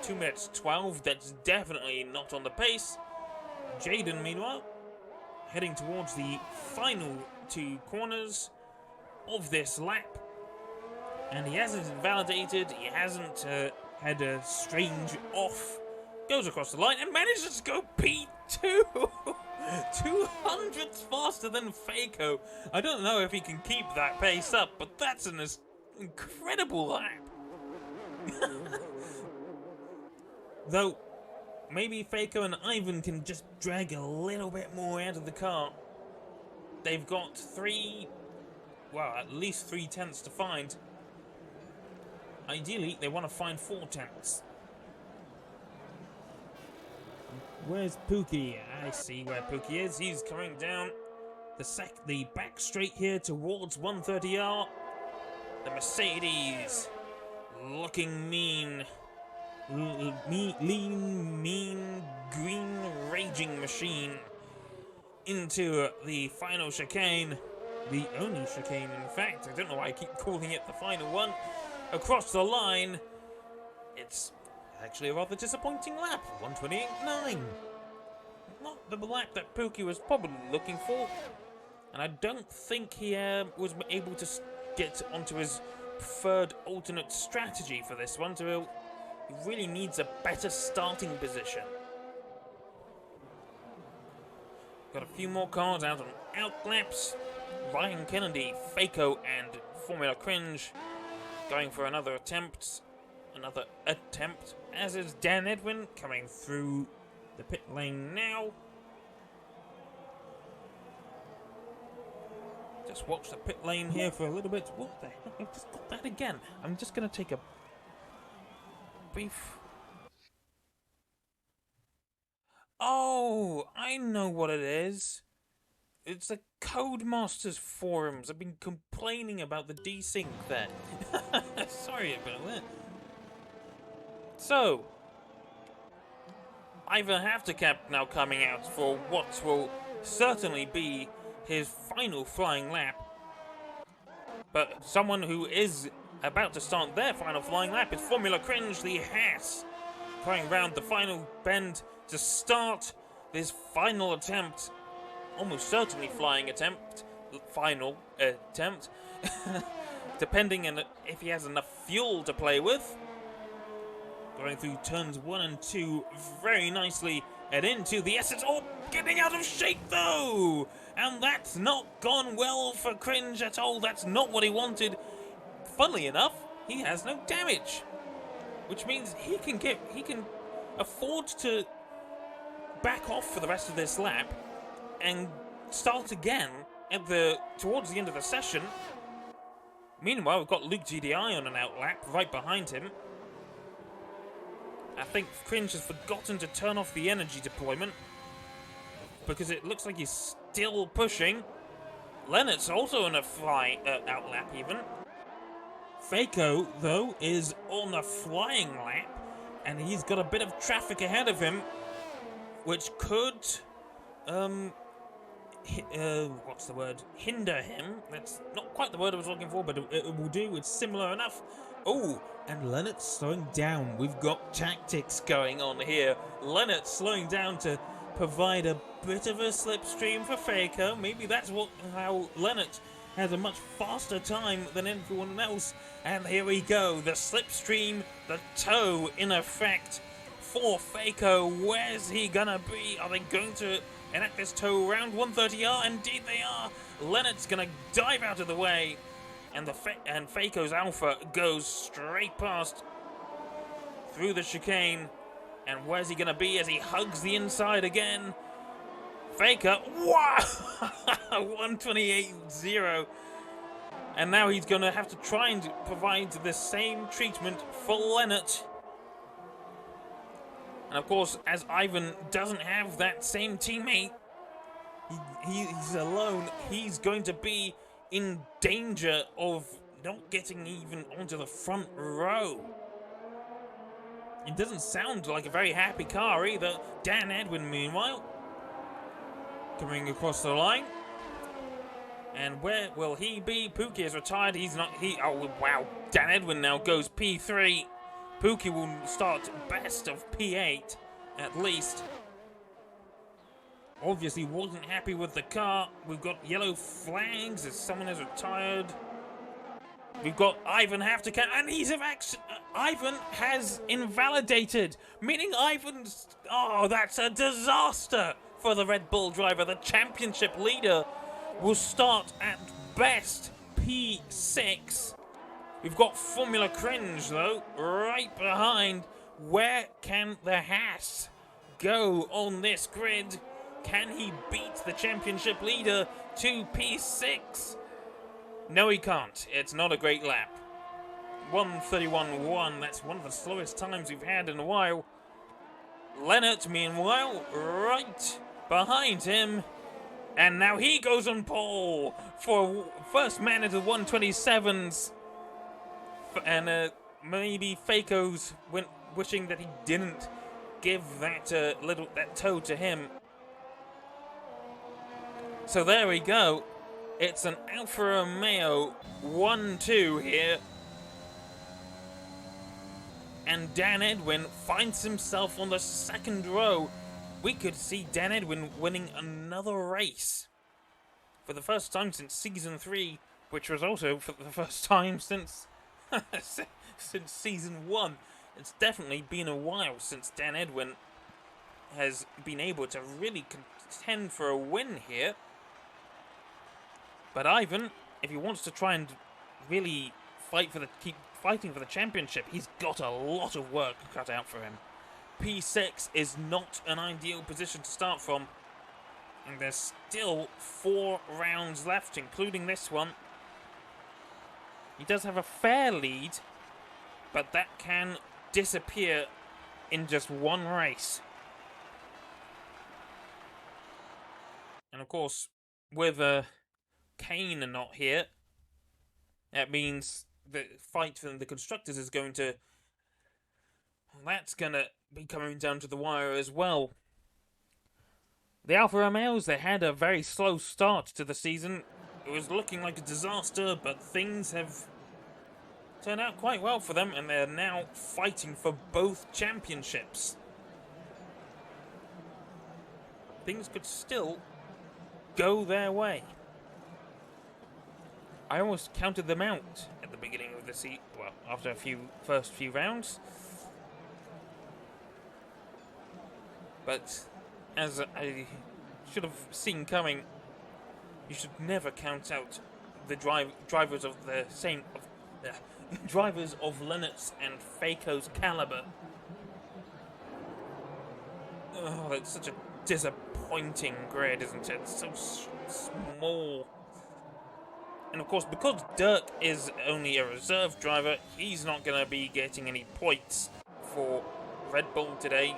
2 minutes 12, that's definitely not on the pace. Jaden, meanwhile, heading towards the final 2 corners of this lap. And he hasn't invalidated, he hasn't had a strange off. Goes across the line and manages to go P2! 200ths faster than Faco. I don't know if he can keep that pace up, but that's an incredible lap. Though, maybe Faco and Ivan can just drag a little bit more out of the car. They've got at least 3/10 to find. Ideally, they want to find 4/10. Where's Pookie? I see where Pookie is. He's coming down the back straight here towards 130R. The Mercedes, looking mean. Lean, mean, green, raging machine into the final chicane. The only chicane, in fact. I don't know why I keep calling it the final one. Across the line, it's actually a rather disappointing lap. 128.9. Not the lap that Pookie was probably looking for. And I don't think he was able to get onto his preferred alternate strategy for this one. So he really needs a better starting position. Got a few more cars out on outlaps. Ryan Kennedy, Faco, and Formula Cringe going for another attempt. As is Dan Edwin coming through the pit lane now. Just watch the pit lane here for a little bit. What the heck? I've just got that again. I'm just going to take a brief... Oh, I know what it is. It's the Codemasters forums. I've been complaining about the desync there. Sorry about that. So, Ivan Havtocap now coming out for what will certainly be his final flying lap. But someone who is about to start their final flying lap is Formula Cringe, the Haas, going round the final bend to start this final attempt. Almost certainly flying attempt. Final attempt. Depending on if he has enough fuel to play with. Going through turns 1 and 2 very nicely and into the essence. Oh, getting out of shape though! And that's not gone well for Cringe at all. That's not what he wanted. Funnily enough, he has no damage. Which means he can afford to back off for the rest of this lap and start again towards the end of the session. Meanwhile, we've got Luke GDI on an outlap right behind him. I think Cringe has forgotten to turn off the energy deployment because it looks like he's still pushing. Leonard's also on a outlap even. Faco, though, is on a flying lap and he's got a bit of traffic ahead of him which could what's the word? Hinder him. That's not quite the word I was looking for, but it will do. It's similar enough. Oh, and Leonard's slowing down. We've got tactics going on here. Leonard slowing down to provide a bit of a slipstream for Faco. Maybe that's how Leonard has a much faster time than everyone else. And here we go. The slipstream, the tow in effect for Faco. Where's he gonna be? Are they going to enact this tow around 130R? Indeed they are. Leonard's gonna dive out of the way. And Faco's Alpha goes straight past through the chicane. And where's he going to be as he hugs the inside again? Faco, wow! 128.0. And now he's going to have to try and provide the same treatment for Leonard. And of course, as Ivan doesn't have that same teammate, he's alone, he's going to be in danger of not getting even onto the front row. It doesn't sound like a very happy car either. Dan Edwin, meanwhile, coming across the line. And where will he be? Pookie is retired. Oh, wow. Dan Edwin now goes P3. Pookie will start best of P8, at least. Obviously wasn't happy with the car. We've got yellow flags as someone has retired. We've got Ivan Havtocap, and Ivan has invalidated, meaning Ivan's... Oh, that's a disaster for the Red Bull driver. The championship leader will start at best P6. We've got Formula Cringe, though, right behind. Where can the Haas go on this grid? Can he beat the championship leader to P6? No, he can't. It's not a great lap. 1:31.1. That's one of the slowest times we've had in a while. Leonard, meanwhile, right behind him. And now he goes on pole for first man into 127s. And maybe Faco's wishing that he didn't give that that toe to him. So there we go. It's an Alfa Romeo 1-2 here. And Dan Edwin finds himself on the second row. We could see Dan Edwin winning another race. For the first time since Season 3, which was also for the first time since since Season 1. It's definitely been a while since Dan Edwin has been able to really contend for a win here. But Ivan, if he wants to try and really keep fighting for the championship, he's got a lot of work cut out for him. P6 is not an ideal position to start from. And there's still 4 rounds left, including this one. He does have a fair lead, but that can disappear in just one race. And of course, with Kane not here, that means the fight for the constructors is going to... That's going to be coming down to the wire as well. The Alfa Romeos, they had a very slow start to the season. It was looking like a disaster, but things have turned out quite well for them, and they're now fighting for both championships. Things could still go their way. I almost counted them out at the beginning of the season, well, after first few rounds. But as I should have seen coming, you should never count out the drivers of the same drivers of Lennox and Faco's caliber. Oh, it's such a disappointing grid, isn't it? It's so small. And of course, because Dirk is only a reserve driver, he's not going to be getting any points for Red Bull today.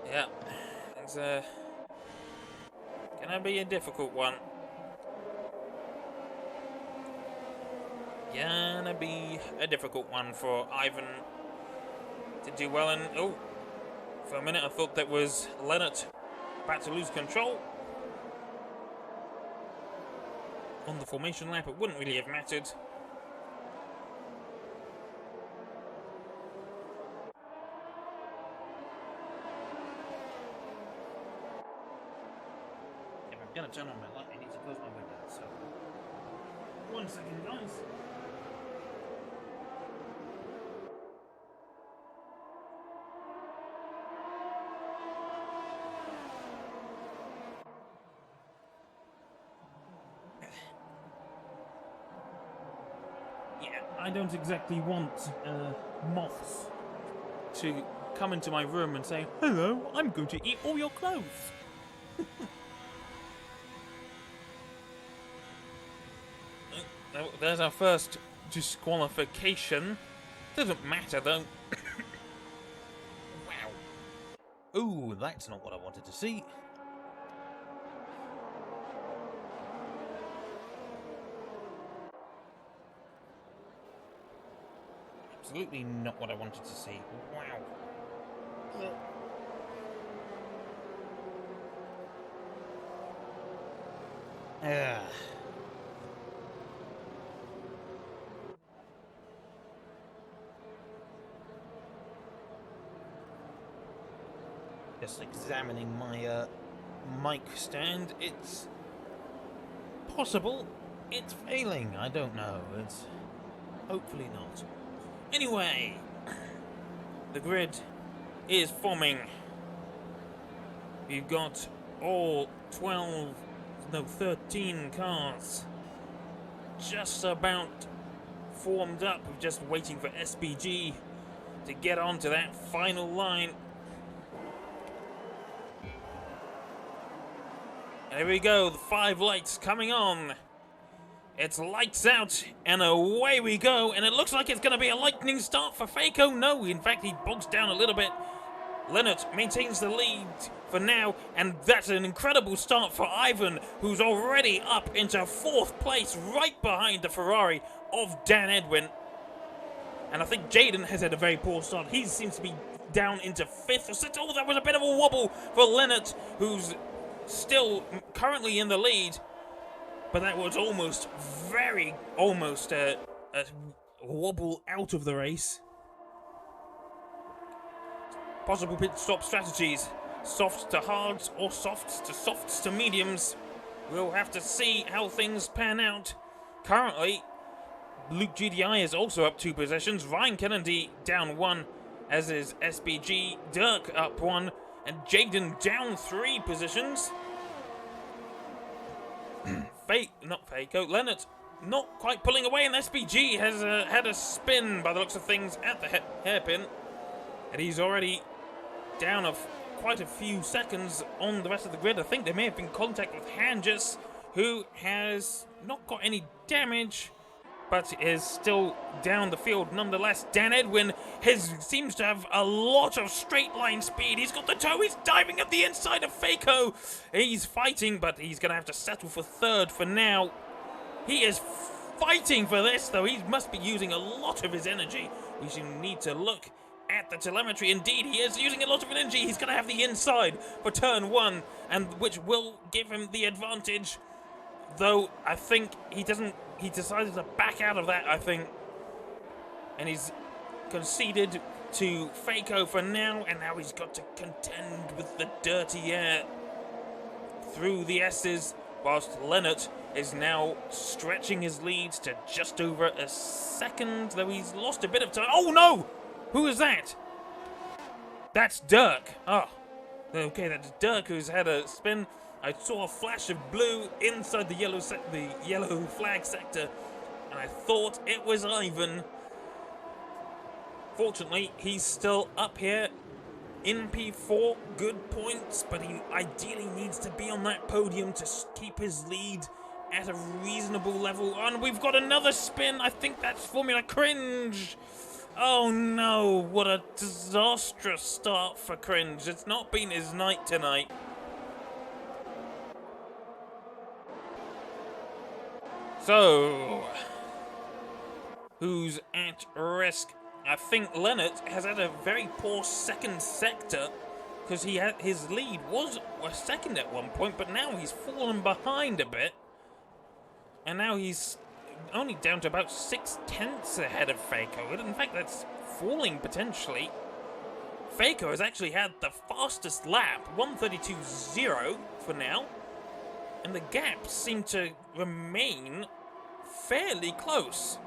Yeah, it's gonna be a difficult one. Gonna be a difficult one for Ivan to do well in. Oh, for a minute I thought that was Leonard about to lose control. On the formation lap, it wouldn't really have mattered. I'm gonna turn on my light. I need to close my window. So, 1 second, guys. Yeah, I don't exactly want moths to come into my room and say, "Hello, I'm going to eat all your clothes." There's our first disqualification. Doesn't matter though. Wow. Ooh, that's not what I wanted to see. Absolutely not what I wanted to see. Wow. Yeah. Just examining my mic stand. It's possible it's failing. I don't know. It's hopefully not. Anyway, the grid is forming. You've got all 13 cars just about formed up. We're just waiting for SPG to get onto that final line. There we go, the 5 lights coming on. It's lights out, and away we go. And it looks like it's going to be a lightning start for Faco. No, in fact, he bogs down a little bit. Leonard maintains the lead for now, and that's an incredible start for Ivan, who's already up into 4th place, right behind the Ferrari of Dan Edwin. And I think Jaden has had a very poor start. He seems to be down into 5th or 6th. Oh, that was a bit of a wobble for Leonard, who's still currently in the lead. But that was almost a wobble out of the race. Possible pit stop strategies. Softs to hards or softs to mediums. We'll have to see how things pan out. Currently, Luke GDI is also up 2 positions. Ryan Kennedy down 1, as is SBG. Dirk up 1, and Jaden down 3 positions. Leonard not quite pulling away, and SBG has had a spin by the looks of things at the hairpin. And he's already down quite a few seconds on the rest of the grid. I think there may have been contact with Hanges, who has not got any damage, but is still down the field nonetheless. Dan Edwin seems to have a lot of straight line speed. He's got the toe, he's diving at the inside of Faco. He's fighting, but he's going to have to settle for 3rd for now. He is fighting for this, though. He must be using a lot of his energy. We should need to look at the telemetry. Indeed, he is using a lot of energy. He's going to have the inside for turn 1, and which will give him the advantage. Though I think he decided to back out of that, I think. And he's conceded to Faco for now, and now he's got to contend with the dirty air through the S's, whilst Leonard is now stretching his lead to just over a second, though he's lost a bit of time. Oh no! Who is that? That's Dirk. Oh, okay, that's Dirk who's had a spin. I saw a flash of blue inside the yellow flag sector, and I thought it was Ivan. Fortunately, he's still up here in P4. Good points, but he ideally needs to be on that podium to keep his lead at a reasonable level. And we've got another spin. I think that's Formula Cringe. Oh no, what a disastrous start for Cringe. It's not been his night tonight. So, who's at risk? I think Leonard has had a very poor second sector, because his lead was a second at one point, but now he's fallen behind a bit, and now he's only down to about 6/10 ahead of Faco. In fact, that's falling potentially. Faco has actually had the fastest lap, 1:32.0 for now, and the gaps seem to remain fairly close.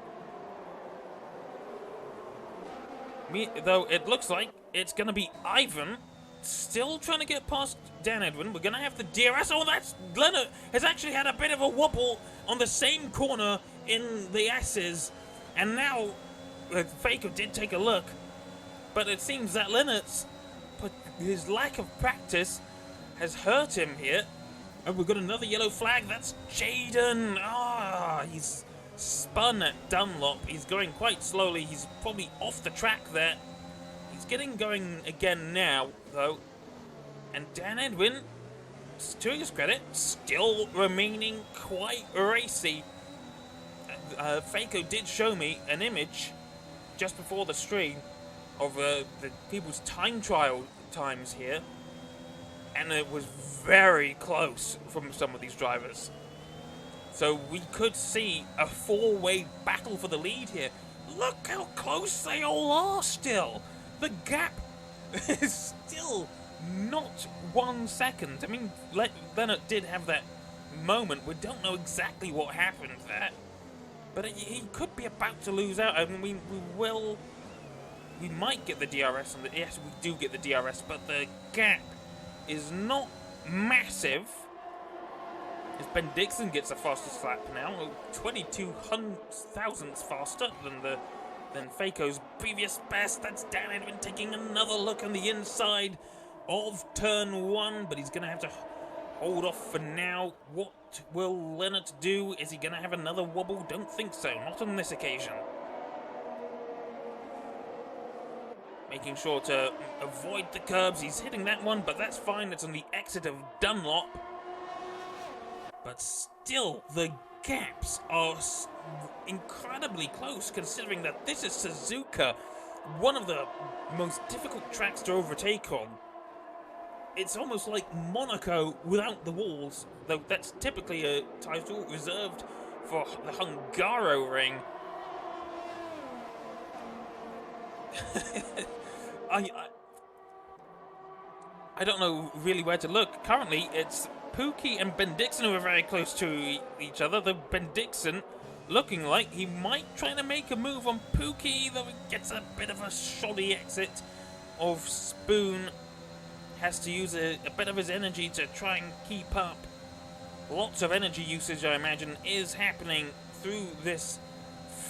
Though it looks like it's going to be Ivan still trying to get past Dan Edwin. We're going to have the DRS. Oh, that's Leonard has actually had a bit of a wobble on the same corner in the S's. And now Faco did take a look, but it seems that his lack of practice has hurt him here. And we've got another yellow flag. That's Jaden. He's spun at Dunlop. He's going quite slowly. He's probably off the track there. He's getting going again now, though. And Dan Edwin, to his credit, still remaining quite racy. Faco did show me an image just before the stream of the people's time trial times here, and it was very close from some of these drivers. So we could see a 4-way battle for the lead here. Look how close they all are still. The gap is still not 1 second. I mean, Leonard did have that moment. We don't know exactly what happened there, but he could be about to lose out. I mean, we might get the DRS, and yes, we do get the DRS, but the gap is not massive. As Ben Dixon gets the fastest lap now, 22 thousandths faster than Faco's previous best. That's Dan Edwin taking another look on the inside of turn 1, but he's going to have to hold off for now. What will Leonard do? Is he going to have another wobble? Don't think so, not on this occasion. making sure to avoid the curbs. He's hitting that one, but that's fine. It's on the exit of Dunlop. But still, the gaps are incredibly close, considering that this is Suzuka, one of the most difficult tracks to overtake on. It's almost like Monaco without the walls, though that's typically a title reserved for the Hungaro ring. I don't know really where to look. Currently, it's Pookie and Ben Dixon who are very close to each other, though Ben Dixon looking like he might try to make a move on Pookie, though he gets a bit of a shoddy exit of Spoon. Has to use a bit of his energy to try and keep up. Lots of energy usage, I imagine, is happening through this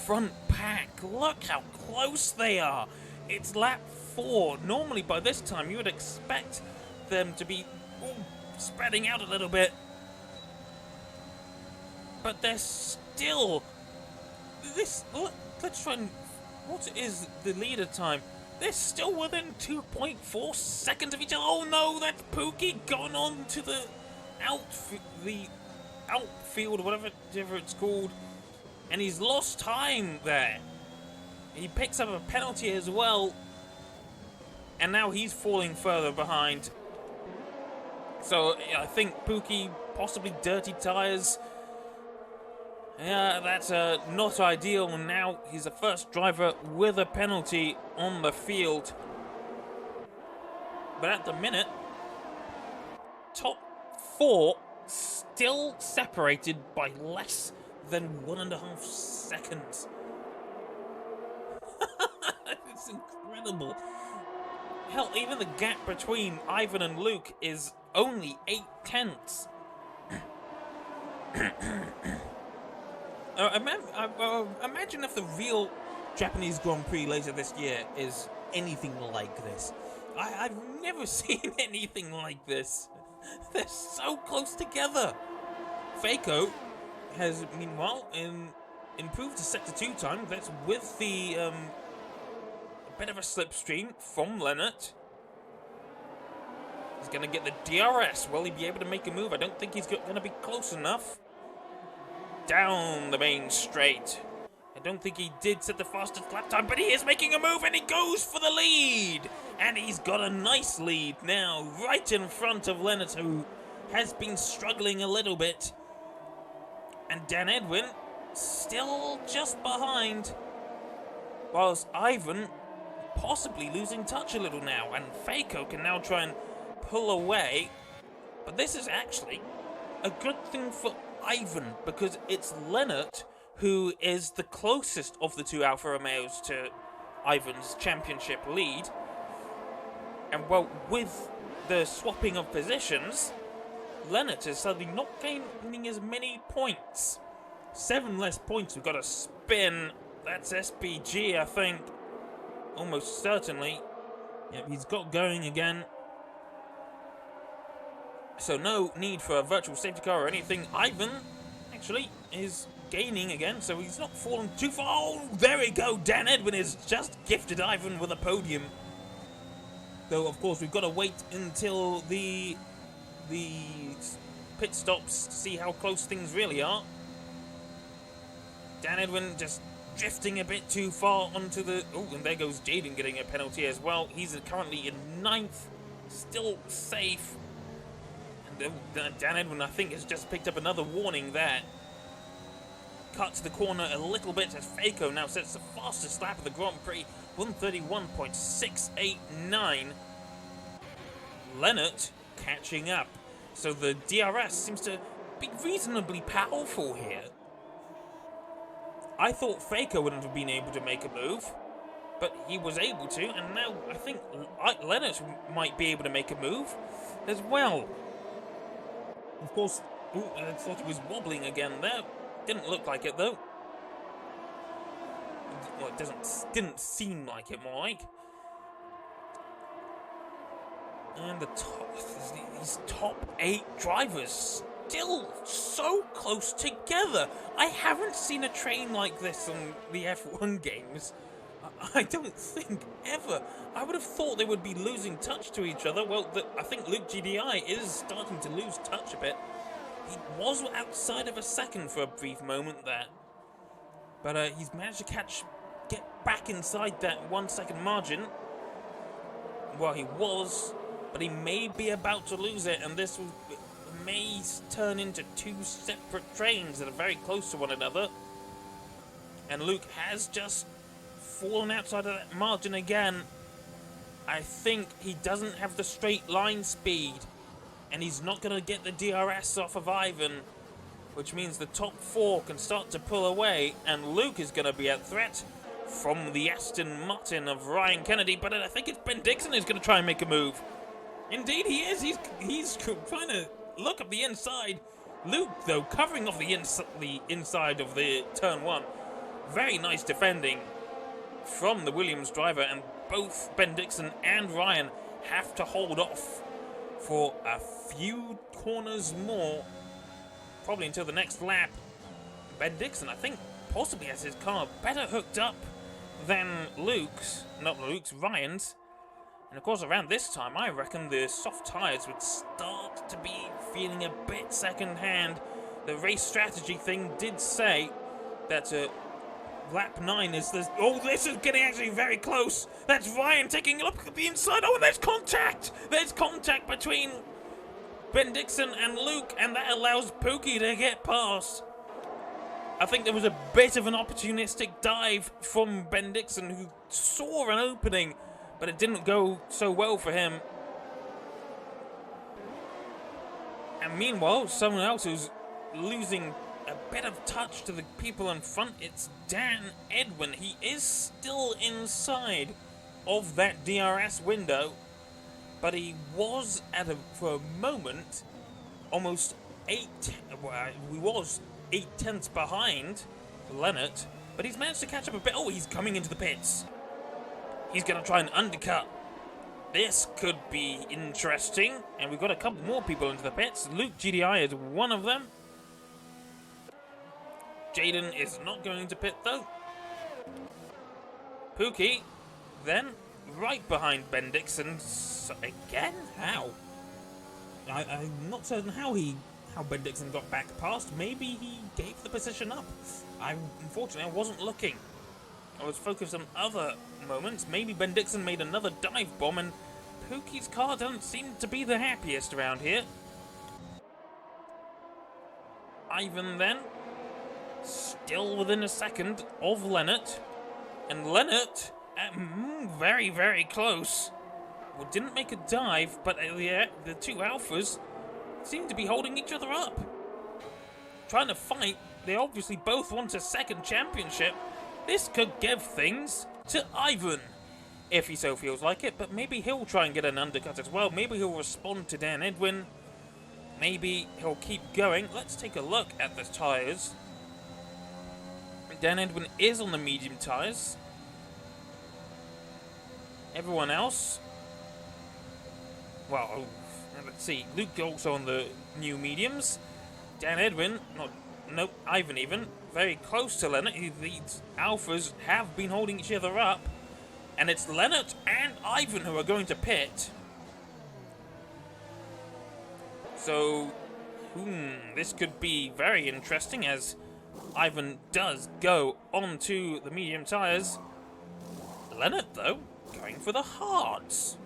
front pack. Look how close they are. It's lap 4. Normally by this time you would expect them to be spreading out a little bit. But they're still... Let's try and... What is the leader time? They're still within 2.4 seconds of each other. Oh no, that's Pookie gone on to the outfield, or whatever it's called. And he's lost time there. He picks up a penalty as well. And now he's falling further behind. So I think Pookie, possibly dirty tyres. Yeah, that's not ideal. And now he's the first driver with a penalty on the field. But at the minute, top 4 still separated by less than 1.5 seconds. It's incredible. Hell, even the gap between Ivan and Luke is only 0.8. Imagine if the real Japanese Grand Prix later this year is anything like this. I've never seen anything like this. They're so close together. Faco has, meanwhile, improved to sector 2 time. That's with the a bit of a slipstream from Lennart. He's going to get the DRS. Will he be able to make a move? I don't think he's going to be close enough. Down the main straight. I don't think he did set the fastest lap time, but he is making a move and he goes for the lead. And he's got a nice lead now, right in front of Lennart, who has been struggling a little bit. And Dan Edwin still just behind, whilst Ivan possibly losing touch a little now, and Faco can now try and pull away. But this is actually a good thing for Ivan, because it's Lennart who is the closest of the 2 Alfa Romeos to Ivan's championship lead. And well, with the swapping of positions, Lennart is suddenly not gaining as many points. 7 less points. We've got a spin. That's SPG, I think. Almost certainly. Yep, he's got going again. So no need for a virtual safety car or anything. Ivan, actually, is gaining again, so he's not fallen too far. Oh, there we go. Dan Edwin has just gifted Ivan with a podium. Though, of course, we've got to wait until the pit stops to see how close things really are. Dan Edwin just drifting a bit too far onto the... Oh, and there goes Jaden getting a penalty as well. He's currently in 9th, still safe. Dan Edwin, I think, has just picked up another warning there. Cut to the corner a little bit as Faco now sets the fastest lap of the Grand Prix, 131.689. Lennart catching up. So the DRS seems to be reasonably powerful here. I thought Faco wouldn't have been able to make a move, but he was able to, and now I think Lennart might be able to make a move as well. Of course, I thought he was wobbling again there. Didn't look like it, though. Well, it didn't seem like it, more like. And these top 8 drivers still so close together. I haven't seen a train like this on the F1 games. I don't think ever. I would have thought they would be losing touch to each other. Well, I think Luke GDI is starting to lose touch a bit. He was outside of a second for a brief moment there. But he's managed to get back inside that 1 second margin. Well, he was, but he may be about to lose it, and this may turn into two separate trains that are very close to one another. And Luke has just fallen outside of that margin again. I think he doesn't have the straight line speed, and he's not going to get the DRS off of Ivan, which means the top four can start to pull away, and Luke is going to be at threat from the Aston Martin of Ryan Kennedy, but I think it's Ben Dixon who's going to try and make a move. Indeed he is. He's trying to look up the inside. Luke, though, covering off the inside of the turn one. Very nice defending from the Williams driver, and both Ben Dixon and Ryan have to hold off for a few corners more, probably until the next lap. Ben Dixon, I think, possibly has his car better hooked up than Ryan's. And of course, around this time, I reckon the soft tyres would start to be feeling a bit second-hand. The race strategy thing did say that lap 9 is this. Oh, this is getting actually very close. That's Ryan taking a look at the inside. Oh, and there's contact. There's contact between Ben Dixon and Luke, and that allows Pookie to get past. I think there was a bit of an opportunistic dive from Ben Dixon, who saw an opening, but it didn't go so well for him. And meanwhile, someone else who's losing a bit of touch to the people in front, it's Dan Edwin. He is still inside of that DRS window, but he was for a moment almost 8/10 behind Leonard, but he's managed to catch up a bit. Oh, he's coming into the pits. He's going to try and undercut. This could be interesting, and we've got a couple more people into the pits. Luke GDI is one of them. Jaden is not going to pit, though. Pookie, then, right behind Ben Dixon. So again? How? I'm not certain how Ben Dixon got back past. Maybe he gave the position up. Unfortunately, I wasn't looking. I was focused on other moments. Maybe Ben Dixon made another dive bomb, and Pookie's car doesn't seem to be the happiest around here. Ivan, then, still within a second of Leonard. And Leonard, very, very close. Well, didn't make a dive, but the two Alphas seem to be holding each other up. Trying to fight. They obviously both want a second championship. This could give things to Ivan, if he so feels like it, but maybe he'll try and get an undercut as well. Maybe he'll respond to Dan Edwin. Maybe he'll keep going. Let's take a look at the tyres. Dan Edwin is on the medium tyres. Everyone else, well, let's see. Luke also on the new mediums. Dan Edwin, Ivan even, very close to Leonard. These Alphas have been holding each other up. And it's Leonard and Ivan who are going to pit. So, this could be very interesting as Ivan does go onto the medium tyres. Leonard, though, going for the hards.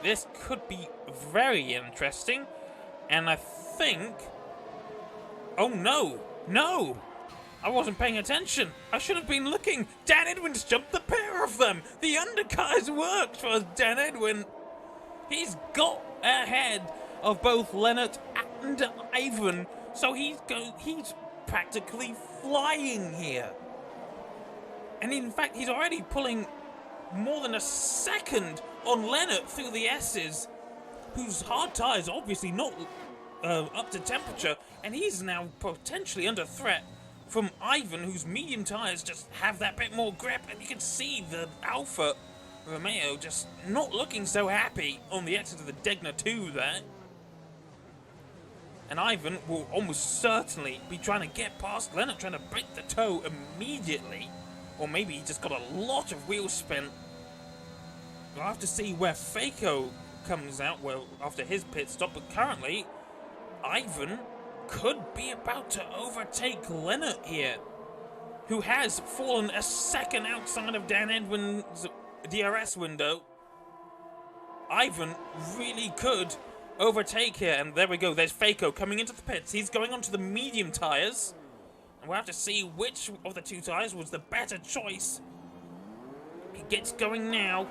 This could be very interesting, and I think... Oh, no! I wasn't paying attention. I should have been looking. Dan Edwin's jumped the pair of them. The undercut has worked for Dan Edwin. He's got ahead of both Leonard and Ivan, so he's practically flying here. And in fact, he's already pulling more than a second on Leonard through the S's, whose hard tyres obviously not up to temperature, and he's now potentially under threat from Ivan, whose medium tyres just have that bit more grip, and you can see the Alfa Romeo just not looking so happy on the exit of the Degna 2 there. And Ivan will almost certainly be trying to get past Leonard, trying to break the toe immediately. Or maybe he just got a lot of wheel spin. We'll have to see where Faco comes out after his pit stop. But currently, Ivan could be about to overtake Leonard here, who has fallen a second outside of Dan Edwin's DRS window. Ivan really could overtake here, and there we go. There's Faco coming into the pits. He's going onto the medium tyres, and we'll have to see which of the two tyres was the better choice. He gets going now.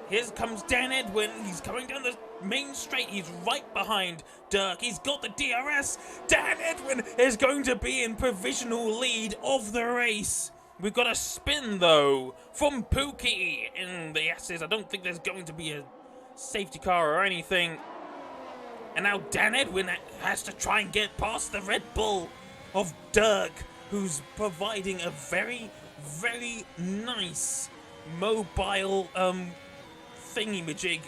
Here comes Dan Edwin. He's coming down the main straight. He's right behind Dirk. He's got the DRS. Dan Edwin is going to be in provisional lead of the race. We've got a spin, though, from Pookie in the S's. I don't think there's going to be a safety car or anything. And now Dan Edwin has to try and get past the Red Bull of Dirk, who's providing a very, very nice mobile thingy-majig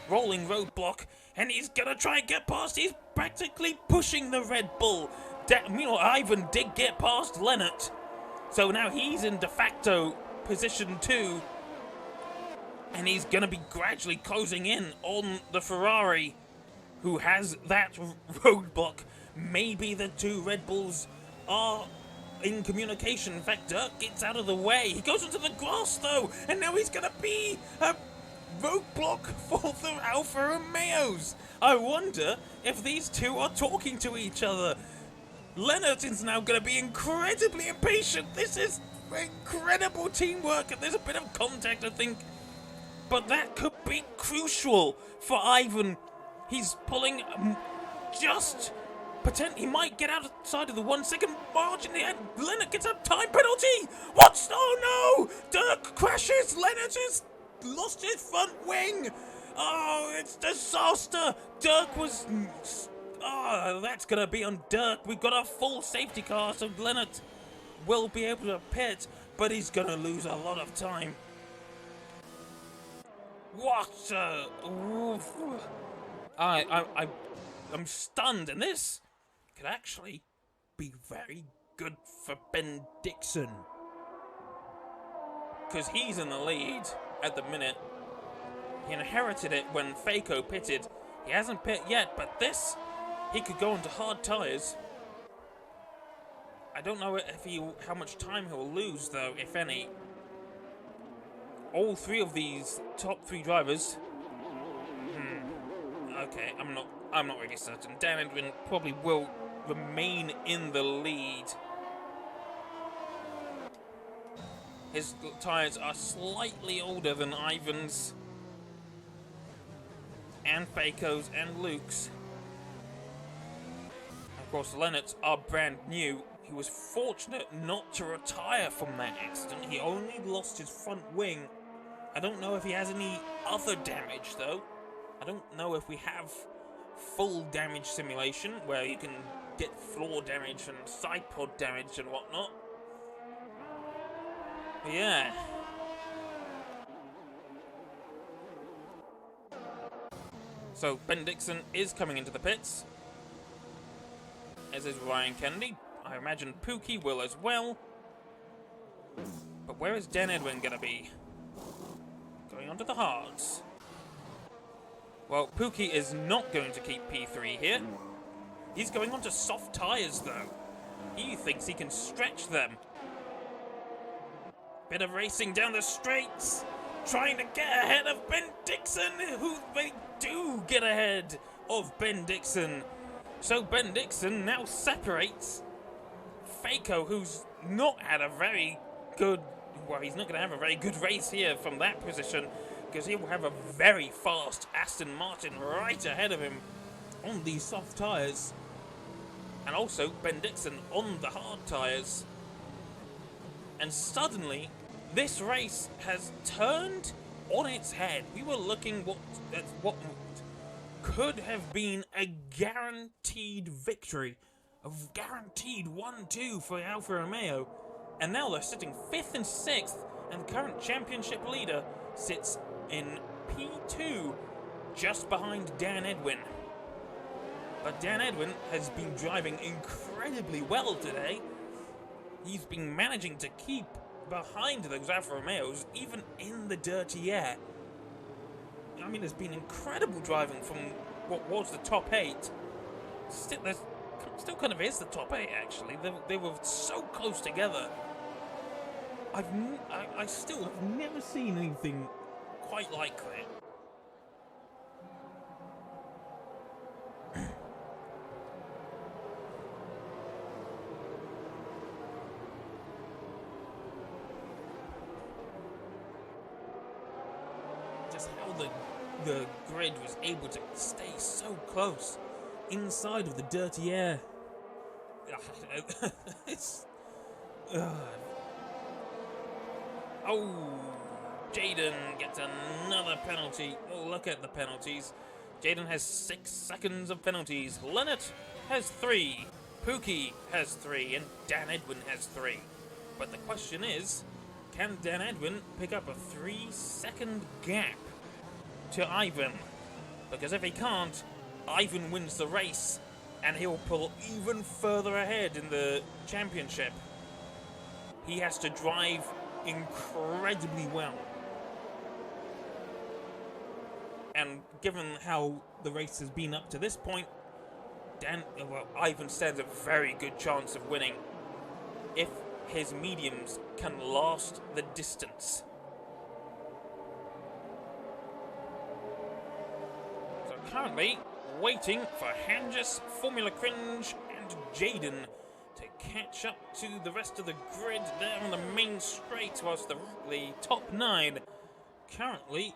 rolling roadblock, and he's gonna try and get past. He's practically pushing the Red Bull. Meanwhile, Ivan did get past Leonard, so now he's in de facto position 2, and he's gonna be gradually closing in on the Ferrari, who has that roadblock. Maybe the two Red Bulls are in communication. In fact, Dirk gets out of the way. He goes into the grass, though, and now he's gonna be a roadblock for the Alfa Romeos. I wonder if these two are talking to each other. Leonard is now gonna be incredibly impatient. This is incredible teamwork, and there's a bit of contact, I think, but that could be crucial for Ivan. He's pulling just he might get outside of the 1 second margin, and Leonard gets a time penalty. What? Oh no! Dirk crashes. Leonard has lost his front wing. Oh, it's disaster. Dirk was. Oh, that's gonna be on Dirk. We've got a full safety car, so Leonard will be able to pit, but he's gonna lose a lot of time. What? I'm stunned, and this could actually be very good for Ben Dixon, because he's in the lead at the minute. He inherited it when Faco pitted. He hasn't pit yet, but this, he could go into hard tyres. I don't know how much time he'll lose, though, if any. All three of these top 3 drivers. Okay, I'm not really certain. Dan Edwin probably will remain in the lead. His tyres are slightly older than Ivan's, and Faco's, and Luke's. Of course, Leonard's are brand new. He was fortunate not to retire from that accident. He only lost his front wing. I don't know if he has any other damage, though. I don't know if we have full damage simulation, where you can get floor damage and side pod damage and whatnot. But yeah. So Ben Dixon is coming into the pits, as is Ryan Kennedy. I imagine Pookie will as well. But where is Dan Edwin going to be? Going on to the hards. Well, Pookie is not going to keep P3 here. He's going on to soft tyres, though. He thinks he can stretch them. Bit of racing down the straights, trying to get ahead of Ben Dixon, who they do get ahead of Ben Dixon. So Ben Dixon now separates Faco, who's not had a very good, well, he's not going to have a very good race here from that position, because he will have a very fast Aston Martin right ahead of him on these soft tyres. And also Ben Dixon on the hard tyres. And suddenly, this race has turned on its head. We were looking at what could have been a guaranteed victory, a guaranteed 1-2 for Alfa Romeo. And now they're sitting 5th and 6th, and the current championship leader sits in P2, just behind Dan Edwin. But Dan Edwin has been driving incredibly well today. He's been managing to keep behind those Alfa Romeos, even in the dirty air. I mean, there's been incredible driving from what was the top 8. Still kind of is the top 8, actually. They were so close together. I still have never seen anything quite like that. Just how the grid was able to stay so close inside of the dirty air. It's... Oh, Jaden gets another penalty. Oh, look at the penalties. Jaden has 6 seconds of penalties. Leonard has 3. Pookie has 3. And Dan Edwin has 3. But the question is, can Dan Edwin pick up a 3-second gap to Ivan? Because if he can't, Ivan wins the race and he'll pull even further ahead in the championship. He has to drive incredibly well. And given how the race has been up to this point, Ivan stands a very good chance of winning if his mediums can last the distance. So currently waiting for Hangis, Formula Cringe and Jaden to catch up to the rest of the grid there on the main straight, whilst the top 9 currently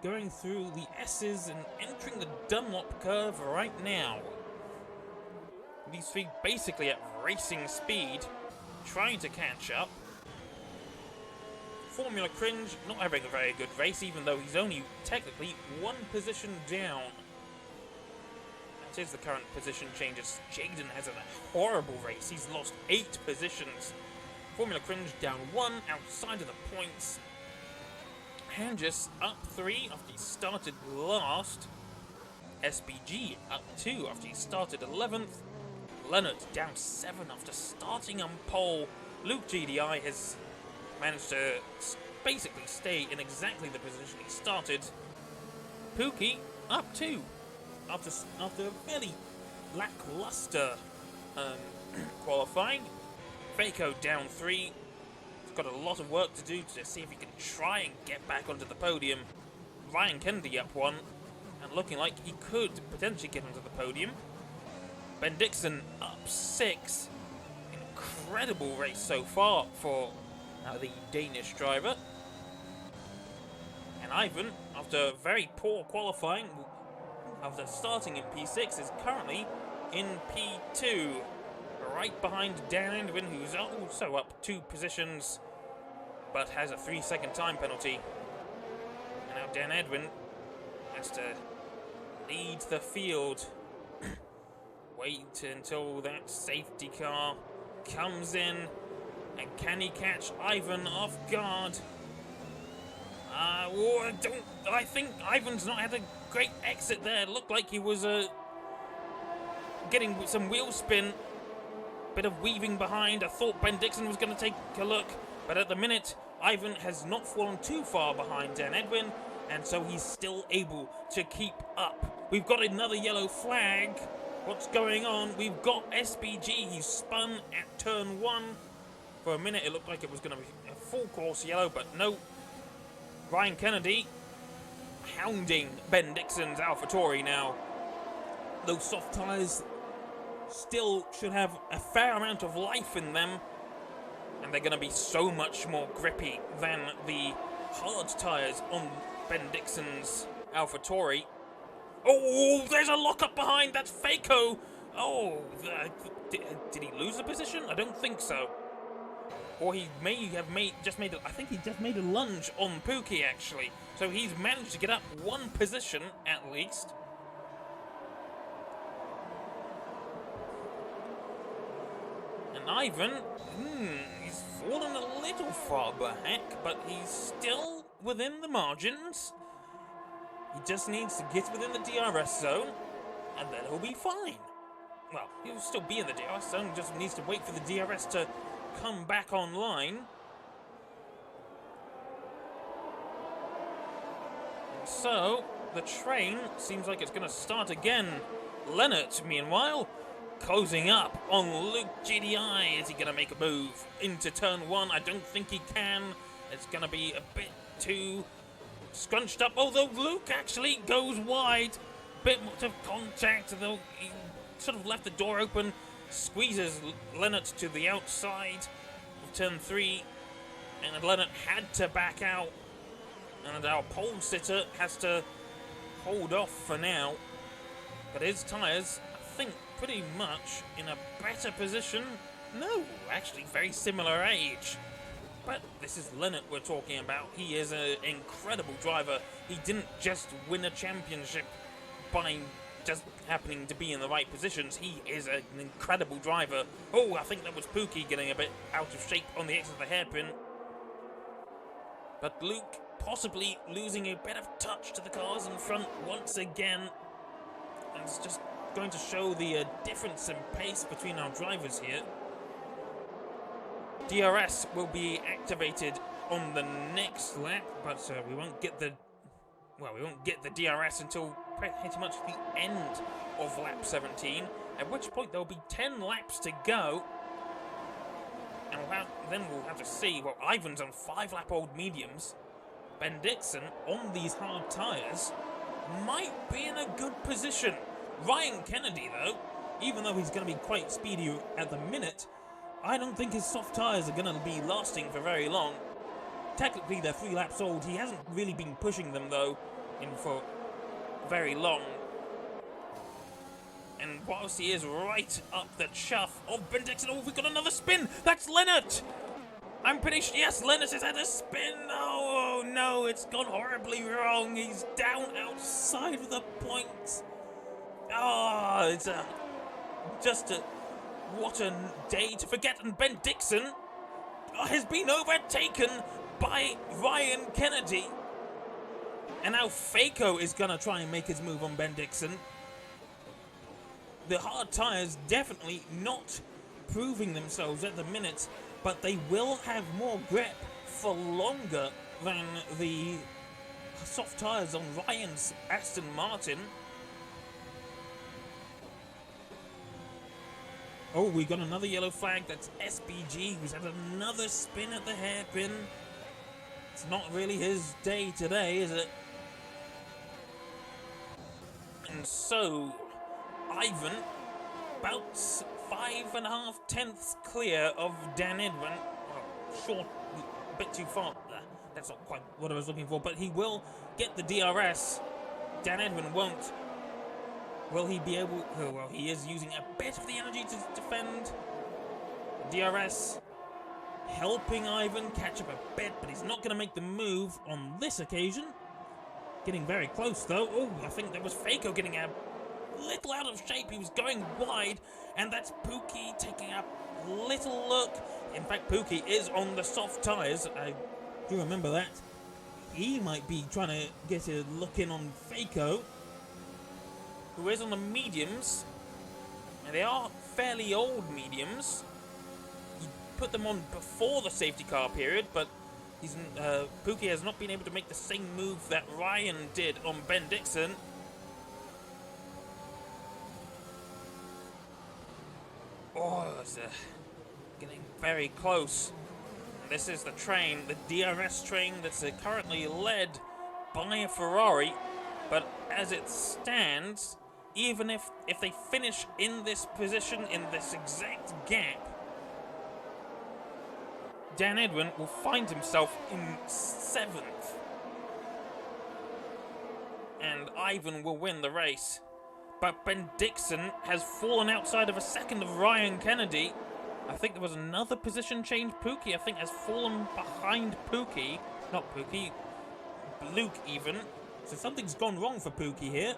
going through the S's and entering the Dunlop curve right now. These 3 basically at racing speed, trying to catch up. Formula Cringe not having a very good race, even though he's only technically 1 position down. That is the current position changes. Jaden has a horrible race. He's lost 8 positions. Formula Cringe down 1, outside of the points. Hangis up 3 after he started last. SBG up 2 after he started 11th. Leonard down 7 after starting on pole. Luke GDI has managed to basically stay in exactly the position he started. Pookie up 2 after a fairly lackluster qualifying. Faco down 3. He's got a lot of work to do to see if he can try and get back onto the podium. Ryan Kennedy up 1 and looking like he could potentially get onto the podium. Ben Dixon up 6. Incredible race so far for the Danish driver. And Ivan, after very poor qualifying, after starting in P6, is currently in P2. Right behind Dan Edwin, who's also up 2 positions, but has a 3-second time penalty. And now Dan Edwin has to lead the field. Wait until that safety car comes in, and can he catch Ivan off guard? I think Ivan's not had a great exit there. It looked like he was getting some wheel spin, bit of weaving behind. I thought Ben Dixon was going to take a look, but at the minute, Ivan has not fallen too far behind Dan Edwin, and so he's still able to keep up. We've got another yellow flag. What's going on? We've got SBG. He's spun at turn 1. For a minute, it looked like it was going to be a full course yellow, but no. Ryan Kennedy hounding Ben Dixon's AlphaTauri now. Those soft tyres still should have a fair amount of life in them, and they're going to be so much more grippy than the hard tyres on Ben Dixon's AlphaTauri. Oh, there's a lock-up behind. That's Faco. Oh, did he lose the position? I don't think so. Or he may have just made a lunge on Pookie, actually. So he's managed to get up 1 position, at least. And Ivan, he's fallen a little far back, but he's still within the margins. He just needs to get within the DRS zone. and then he'll be fine. Well, he'll still be in the DRS zone, just needs to wait for the DRS to come back online. So, the train seems like it's going to start again. Leonard, meanwhile, closing up on Luke GDI. Is he going to make a move into turn 1? I don't think he can. It's going to be a bit too scrunched up, although Luke actually goes wide. Bit much of contact, though he sort of left the door open, squeezes Leonard to the outside of turn 3, and Leonard had to back out, and our pole sitter has to hold off for now. But his tyres, I think, pretty much in a better position. No, actually very similar age. But this is Leonard we're talking about. He is an incredible driver. He didn't just win a championship by just happening to be in the right positions. He is an incredible driver. Oh, I think that was Pookie getting a bit out of shape on the exit of the hairpin. But Luke possibly losing a bit of touch to the cars in front once again. And it's just going to show the difference in pace between our drivers here. DRS will be activated on the next lap, but we won't get the DRS until pretty much the end of lap 17, at which point there will be 10 laps to go. And then we'll have to see. Well, Ivan's on 5-lap-old mediums. Ben Dixon, on these hard tyres, might be in a good position. Ryan Kennedy, though, even though he's going to be quite speedy at the minute, I don't think his soft tyres are going to be lasting for very long. Technically, they're 3 laps old. He hasn't really been pushing them, though, for very long. And whilst he is right up the chuff of Ben Dixon, oh, we've got another spin! That's Leonard! I'm pretty sure, yes, Leonard has had a spin! Oh, no, it's gone horribly wrong. He's down outside of the points. Oh, it's what a day to forget. And Ben Dixon has been overtaken by Ryan Kennedy. And now Faco is going to try and make his move on Ben Dixon. The hard tyres definitely not proving themselves at the minute, but they will have more grip for longer than the soft tyres on Ryan's Aston Martin. Oh, we got another yellow flag. That's SBG, who's had another spin at the hairpin. It's not really his day today, is it? And so, Ivan, about 5.5 tenths clear of Dan Edwin. Well, short, a bit too far. That's not quite what I was looking for, but he will get the DRS. Dan Edwin won't. Will he be able... Oh, well, he is using a bit of the energy to defend. DRS helping Ivan catch up a bit, but he's not going to make the move on this occasion. Getting very close, though. Oh, I think that was Faco getting a little out of shape. He was going wide, and that's Pookie taking a little look. In fact, Pookie is on the soft tyres. I do remember that. He might be trying to get a look in on Faco, who is on the mediums, and they are fairly old mediums. He put them on before the safety car period, but Pookie has not been able to make the same move that Ryan did on Ben Dixon. Oh, it's getting very close. This is the train, the DRS train that's currently led by a Ferrari, but as it stands, even if they finish in this position, in this exact gap, Dan Edwin will find himself in 7th. And Ivan will win the race. But Ben Dixon has fallen outside of a second of Ryan Kennedy. I think there was another position change. Pookie, I think, has fallen behind Pookie. Not Pookie, Luke even. So something's gone wrong for Pookie here.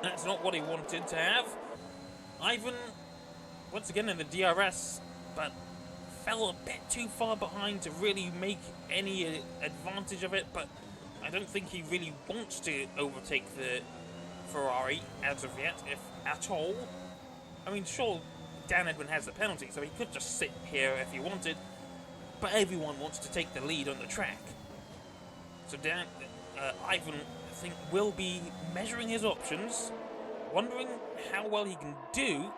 That's not what he wanted to have. Ivan, once again in the DRS, but fell a bit too far behind to really make any advantage of it. But I don't think he really wants to overtake Ferrari as of yet, if at all. I mean, sure, Dan Edwin has the penalty, so he could just sit here if he wanted, but everyone wants to take the lead on the track. So Ivan, I think, will be measuring his options, wondering how well he can do,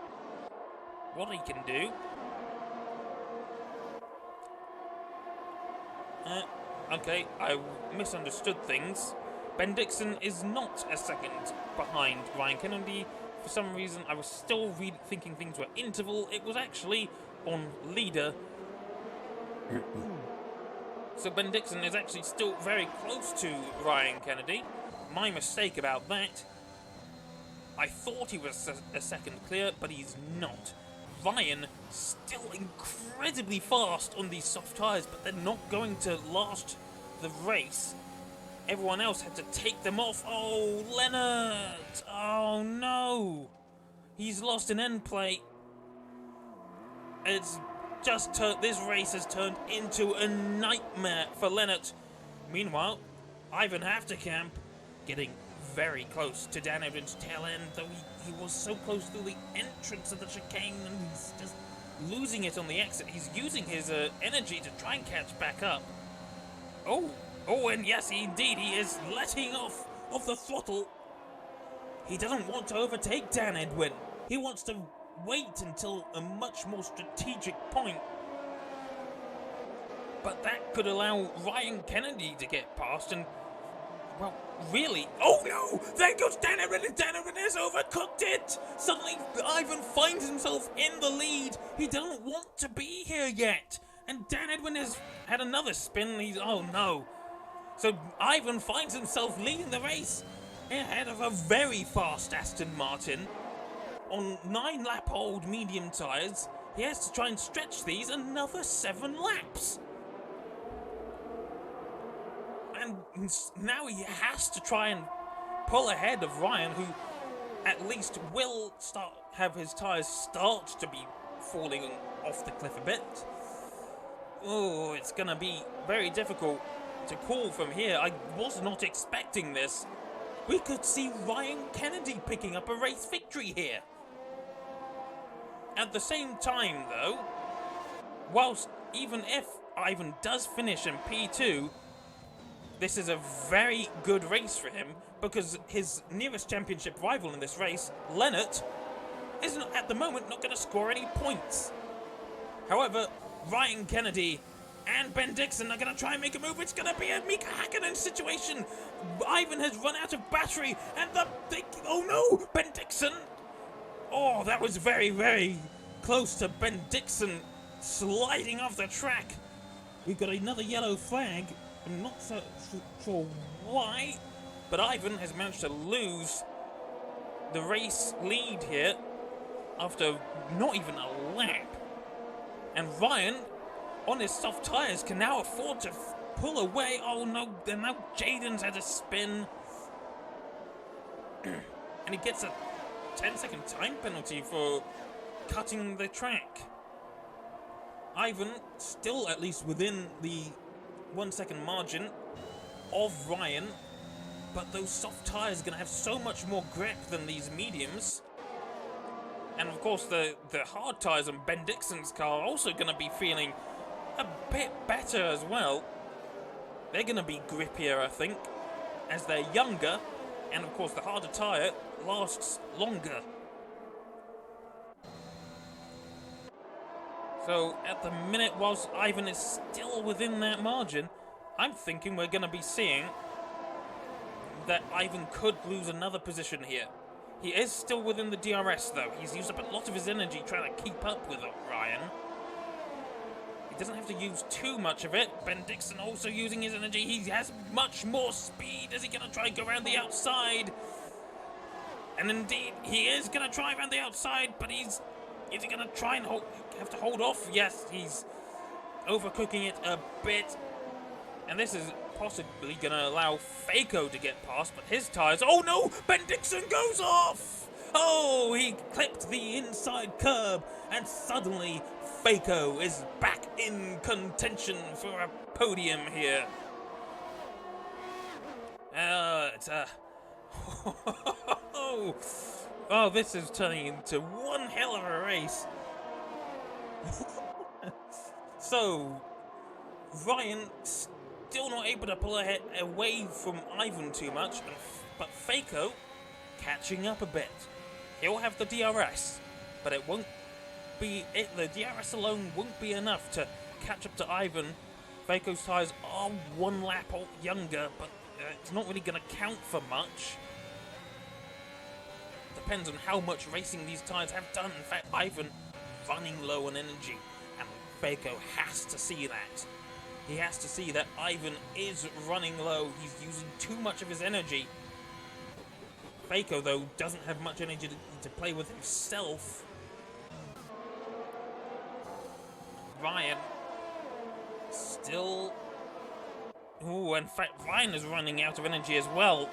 what he can do. Okay, I misunderstood things. Ben Dixon is not a second behind Ryan Kennedy. For some reason, I was still thinking things were interval. It was actually on leader. So Ben Dixon is actually still very close to Ryan Kennedy. My mistake about that. I thought he was a second clear, but he's not. Ryan still incredibly fast on these soft tyres, but they're not going to last the race. Everyone else had to take them off. Oh, Leonard! Oh no! He's lost an end plate. It's just this race has turned into a nightmare for Leonard. Meanwhile, Ivan Hafterkamp getting very close to Dan Edwin's tail end, though he was so close to the entrance of the chicane, and he's just losing it on the exit. He's using his energy to try and catch back up. Oh, and yes, indeed, he is letting off the throttle. He doesn't want to overtake Dan Edwin. He wants to wait until a much more strategic point. But that could allow Ryan Kennedy to get past and, well, really... Oh no! There goes Dan Edwin, and Dan Edwin has overcooked it! Suddenly, Ivan finds himself in the lead. He doesn't want to be here yet. And Dan Edwin has had another spin. Oh no. So Ivan finds himself leading the race ahead of a very fast Aston Martin. On 9-lap-old medium tyres, he has to try and stretch these another 7 laps. And now he has to try and pull ahead of Ryan, who at least will have his tyres start to be falling off the cliff a bit. Oh, it's going to be very difficult to call from here. I was not expecting this. We could see Ryan Kennedy picking up a race victory here. At the same time, though, whilst even if Ivan does finish in P2, this is a very good race for him, because his nearest championship rival in this race, Leonard, is at the moment not going to score any points. However, Ryan Kennedy and Ben Dixon are going to try and make a move. It's going to be a Mika Hakkinen situation. Ivan has run out of battery, and oh no, Ben Dixon. Oh, that was very, very close to Ben Dixon sliding off the track. We've got another yellow flag. I'm not so sure why, but Ivan has managed to lose the race lead here after not even a lap. And Ryan, on his soft tyres, can now afford to pull away. Oh no, and now Jaden's had a spin. And he gets a 10-second time penalty for cutting the track. Ivan still at least within the 1-second margin of Ryan, but those soft tyres are going to have so much more grip than these mediums. And of course the hard tyres on Ben Dixon's car are also going to be feeling a bit better as well. They're going to be grippier, I think, as they're younger, and of course the harder tyre lasts longer. So at the minute, whilst Ivan is still within that margin, I'm thinking we're going to be seeing that Ivan could lose another position here. He is still within the DRS though. He's used up a lot of his energy trying to keep up with Ryan. He doesn't have to use too much of it. Ben Dixon also using his energy. He has much more speed. Is he going to try and go around the outside? And indeed, he is going to try around the outside, but is he going to try and have to hold off? Yes, he's overcooking it a bit. And this is possibly going to allow Faco to get past, but his tyres... Oh no! Ben Dixon goes off! Oh, he clipped the inside curb, and suddenly Faco is back in contention for a podium here. no! Oh, this is turning into one hell of a race. So, Ryan still not able to pull ahead away from Ivan too much, but Faco catching up a bit. He'll have the DRS, but it won't be it. The DRS alone won't be enough to catch up to Ivan. Faco's tyres are 1 lap younger, but it's not really going to count for much. Depends on how much racing these tyres have done. In fact, Ivan running low on energy, and Faco has to see that. He has to see that Ivan is running low. He's using too much of his energy. Faco, though, doesn't have much energy to play with himself. Ryan still... Ooh, in fact, Ryan is running out of energy as well.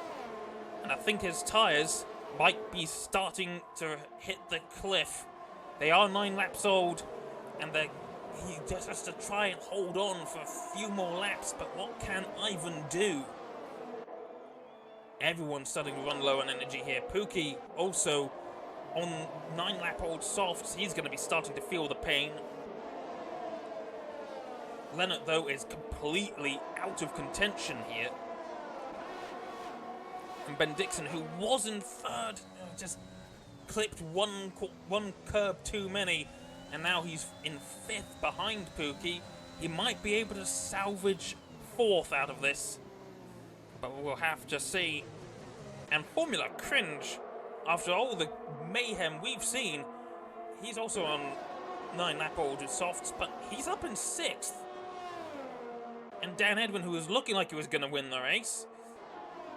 And I think his tyres might be starting to hit the cliff. They are 9 laps old, and he just has to try and hold on for a few more laps, but what can Ivan do? Everyone's starting to run low on energy here. Pookie also on 9 lap old softs. He's going to be starting to feel the pain. Leonard, though, is completely out of contention here. And Ben Dixon, who was in 3rd, just clipped one curb too many, and now he's in 5th behind Pookie. He might be able to salvage 4th out of this, but we'll have to see. And Formula Cringe, after all the mayhem we've seen, he's also on 9 lap old softs, but he's up in 6th. And Dan Edwin, who was looking like he was going to win the race.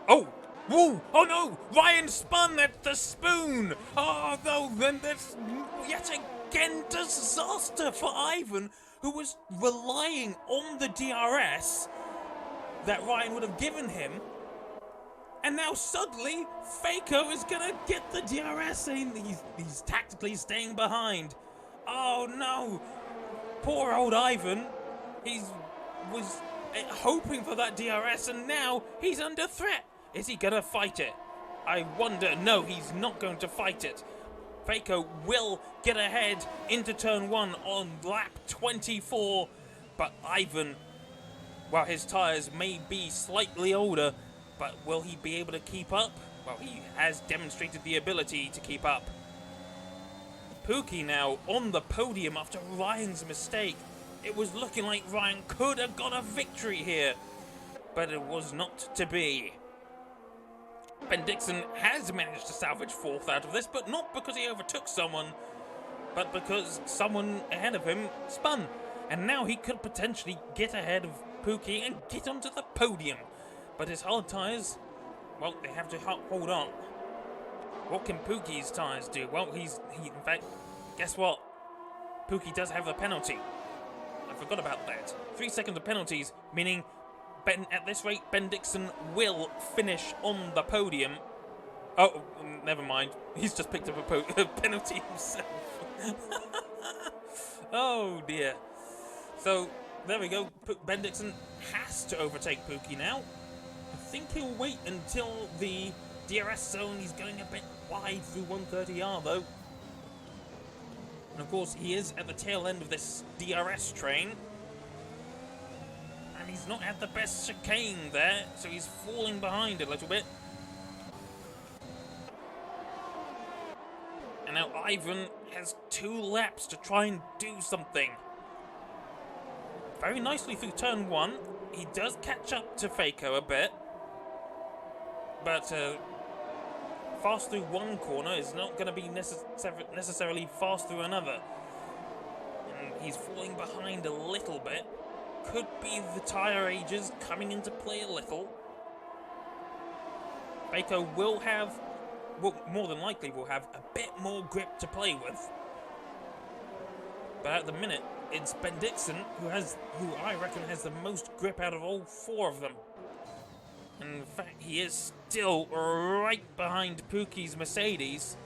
Oh! Whoa! Oh no! Ryan spun at the spoon! Oh no, then that's yet again disaster for Ivan, who was relying on the DRS that Ryan would have given him. And now suddenly, Faco is gonna get the DRS and he's tactically staying behind. Oh no! Poor old Ivan. He was hoping for that DRS and now he's under threat. Is he gonna fight it? I wonder. No, he's not going to fight it. Faco will get ahead into turn 1 on lap 24, but Ivan, while his tyres may be slightly older, but will he be able to keep up? Well, he has demonstrated the ability to keep up. Pookie now on the podium after Ryan's mistake. It was looking like Ryan could have got a victory here, but it was not to be. Ben Dixon has managed to salvage 4th out of this, but not because he overtook someone, but because someone ahead of him spun. And now he could potentially get ahead of Pookie and get onto the podium. But his hard tyres, well, they have to hold on. What can Pookie's tyres do? Well, in fact, guess what? Pookie does have a penalty. I forgot about that. 3 seconds of penalties, meaning at this rate, Ben Dixon will finish on the podium. Oh, never mind. He's just picked up a penalty himself. Oh, dear. So, there we go. Ben Dixon has to overtake Pookie now. I think he'll wait until the DRS zone. He's going a bit wide through 130R, though. And, of course, he is at the tail end of this DRS train. And he's not had the best chicane there, so he's falling behind a little bit. And now Ivan has 2 laps to try and do something. Very nicely through turn 1. He does catch up to Faco a bit. But fast through one corner is not going to be necessarily fast through another. And he's falling behind a little bit. Could be the tyre ages coming into play a little. Faco will have, well, more than likely will have a bit more grip to play with. But at the minute, it's Ben Dixon who I reckon has the most grip out of all 4 of them. And in fact, he is still right behind Pookie's Mercedes.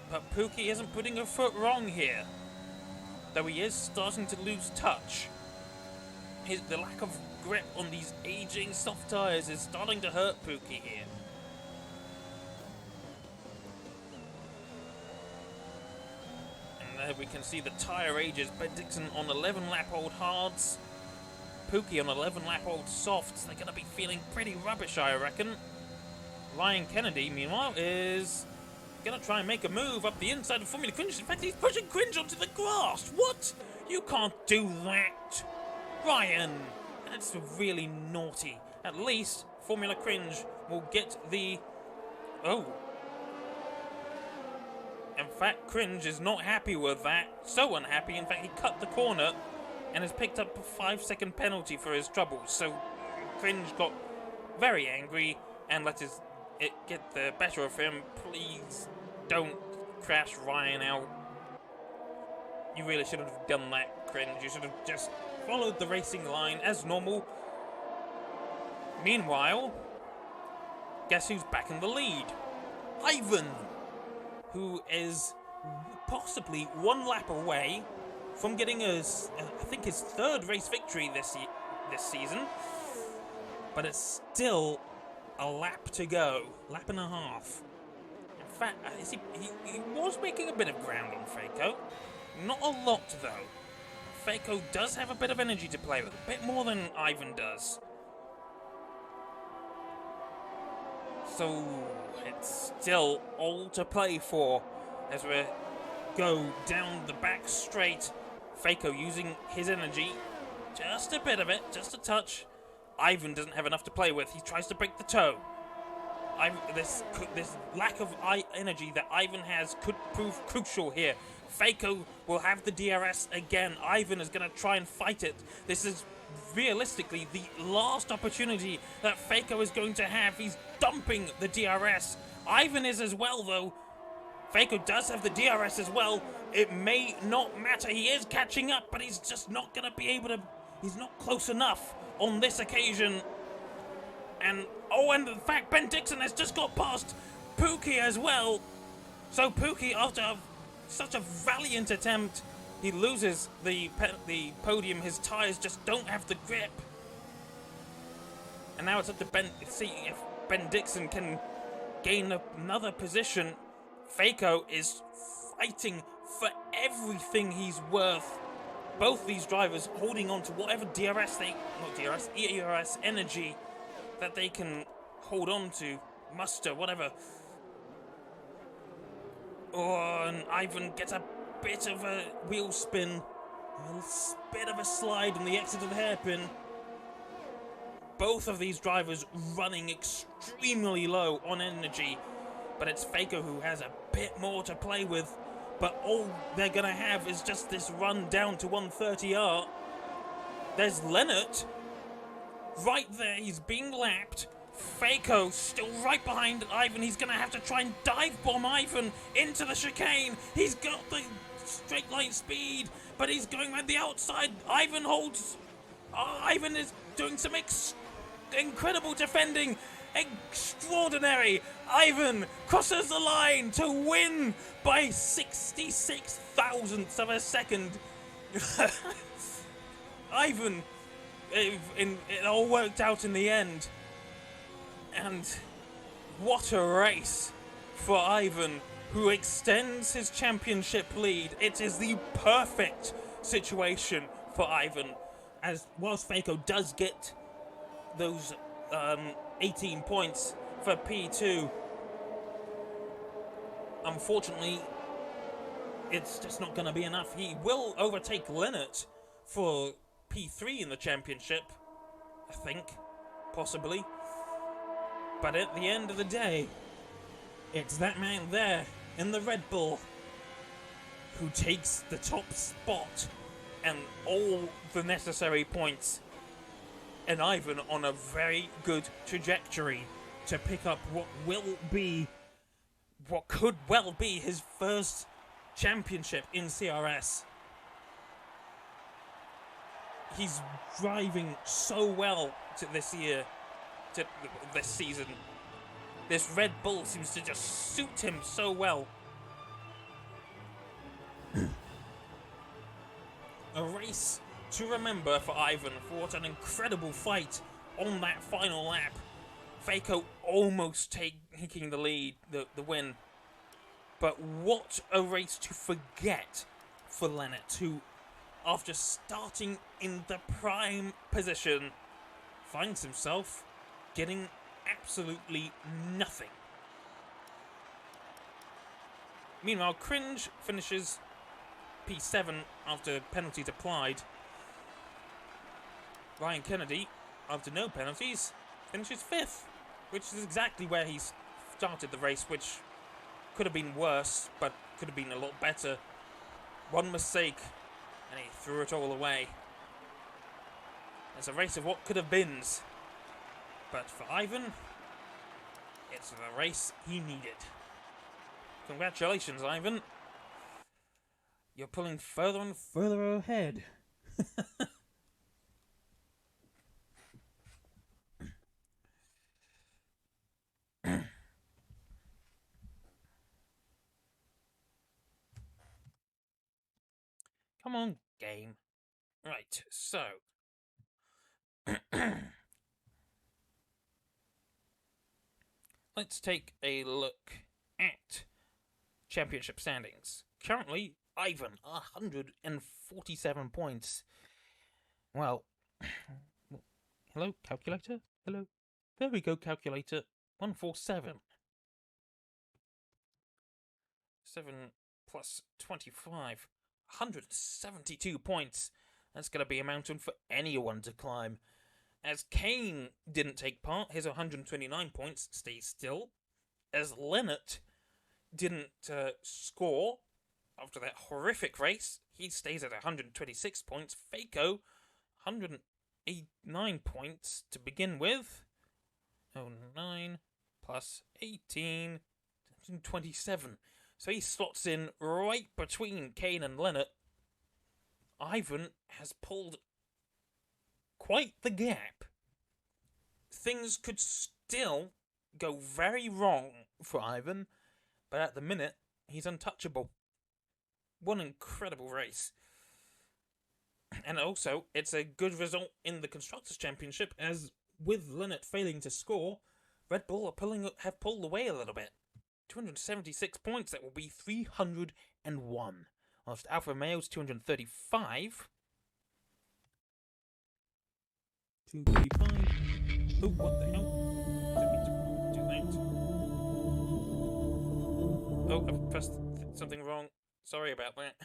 But Pookie isn't putting a foot wrong here, though he is starting to lose touch. The lack of grip on these aging soft tyres is starting to hurt Pookie here. we can see the tyre ages. Ben Dixon on 11-lap-old hards. Pookie on 11-lap-old softs. They're going to be feeling pretty rubbish, I reckon. Ryan Kennedy, meanwhile, is going to try and make a move up the inside of Formula Cringe. In fact, he's pushing Cringe onto the grass. What? You can't do that, Ryan. That's really naughty. At least Formula Cringe will get the... Oh. In fact, Cringe is not happy with that. So unhappy, in fact, he cut the corner and has picked up a 5-second penalty for his troubles. So Cringe got very angry and let it get the better of him. Please don't crash Ryan out. You really shouldn't have done that, Cringe. You should have just followed the racing line as normal. Meanwhile, guess who's back in the lead? Ivan, who is possibly one lap away from getting his, I think, his third race victory this season. But it's still a lap to go, lap and a half. In fact, he was making a bit of ground on Faco. Not a lot, though. Faco does have a bit of energy to play with, a bit more than Ivan does. So it's still all to play for as we go down the back straight. Faco using his energy, just a bit of it, just a touch. Ivan doesn't have enough to play with. He tries to break the toe. This lack of energy that Ivan has could prove crucial here. Faco will have the DRS again. Ivan is going to try and fight it. This is realistically the last opportunity that Faco is going to have. He's dumping the DRS. Ivan is as well, though. Faco does have the DRS as well. It may not matter. He is catching up, but he's just not going to be able to... He's not close enough on this occasion. And in fact, Ben Dixon has just got past Pookie as well. So Pookie, after such a valiant attempt, he loses the podium. His tyres just don't have the grip. And now it's up to Ben to see if Ben Dixon can gain another position. Faco is fighting for everything he's worth. Both these drivers holding on to whatever ERS energy that they can hold on to, muster, whatever. And Ivan gets a bit of a wheel spin, a bit of a slide on the exit of the hairpin. Both of these drivers running extremely low on energy, but it's Faco who has a bit more to play with. But all they're going to have is just this run down to 130R. There's Leonard right there. He's being lapped. Faco still right behind Ivan. He's going to have to try and dive bomb Ivan into the chicane. He's got the straight line speed, but he's going around the outside. Ivan holds. Ivan is doing some incredible defending. Extraordinary. Ivan crosses the line to win by 66 thousandths of a second. Ivan, it all worked out in the end. And what a race for Ivan, who extends his championship lead. It is the perfect situation for Ivan, as whilst Faco does get those 18 points for P2. Unfortunately, it's just not going to be enough. He will overtake Leonard for P3 in the championship, I think, possibly. But at the end of the day, it's that man there in the Red Bull who takes the top spot and all the necessary points. And Ivan on a very good trajectory to pick up what could well be his first championship in CRS. He's driving so well this season. This Red Bull seems to just suit him so well. A race to remember for Ivan, for what an incredible fight on that final lap. Faco almost taking the lead, the win. But what a race to forget for Lennart, who, after starting in the prime position, finds himself getting absolutely nothing. Meanwhile, Cringe finishes P7 after penalties applied. Ryan Kennedy, after no penalties, finishes 5th, which is exactly where he started the race, which could have been worse, but could have been a lot better. One mistake, and he threw it all away. It's a race of what could have beens. But for Ivan, it's the race he needed. Congratulations, Ivan. You're pulling further and further ahead. Come on, game. Right, so. Let's take a look at championship standings. Currently, Ivan, 147 points. Well, hello, calculator? Hello? There we go, calculator. 147. 7 plus 25. 172 points. That's going to be a mountain for anyone to climb. As Kane didn't take part, his 129 points stays still. As Lennart didn't score after that horrific race, he stays at 126 points. Faco, 189 points to begin with. 9 plus 18, 127. So he slots in right between Kane and Lennart. Ivan has pulled quite the gap. Things could still go very wrong for Ivan, but at the minute, he's untouchable. What an incredible race. And also, it's a good result in the Constructors' Championship, as with Lennart failing to score, Red Bull have pulled away a little bit. 276 points, that will be 301. Whilst Alfa Romeo's 235. 235. Oh, what the hell? Didn't mean to do that. Oh, I've pressed something wrong. Sorry about that.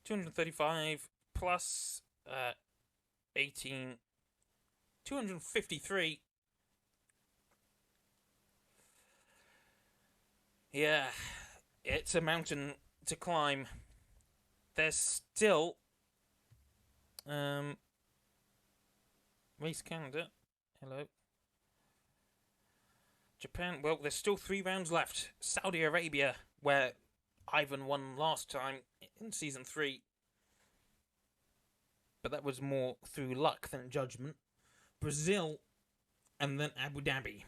235 plus 18. 253. Yeah, it's a mountain to climb. There's still Race Canada. Hello. Japan. Well, there's still 3 rounds left. Saudi Arabia, where Ivan won last time in Season 3. But that was more through luck than judgment. Brazil, and then Abu Dhabi.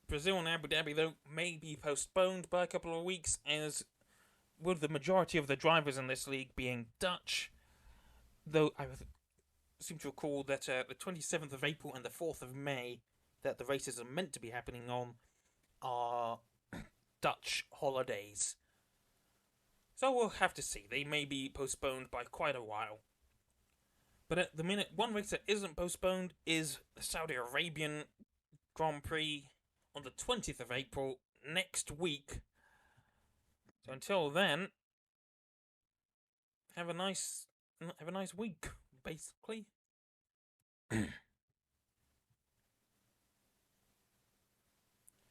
Brazil and Abu Dhabi, though, may be postponed by a couple of weeks, as with the majority of the drivers in this league being Dutch, though I seem to recall that the 27th of April and the 4th of May that the races are meant to be happening on are Dutch holidays. So we'll have to see. They may be postponed by quite a while. But at the minute, one race that isn't postponed is the Saudi Arabian Grand Prix on the 20th of April next week. So until then, have a nice week, basically.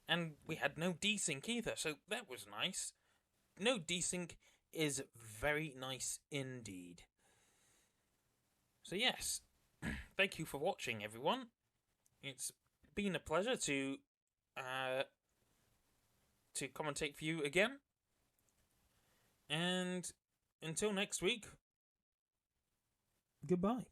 And we had no desync either, so that was nice. No desync is very nice indeed. So yes, thank you for watching, everyone. It's been a pleasure to commentate for you again. And until next week, goodbye.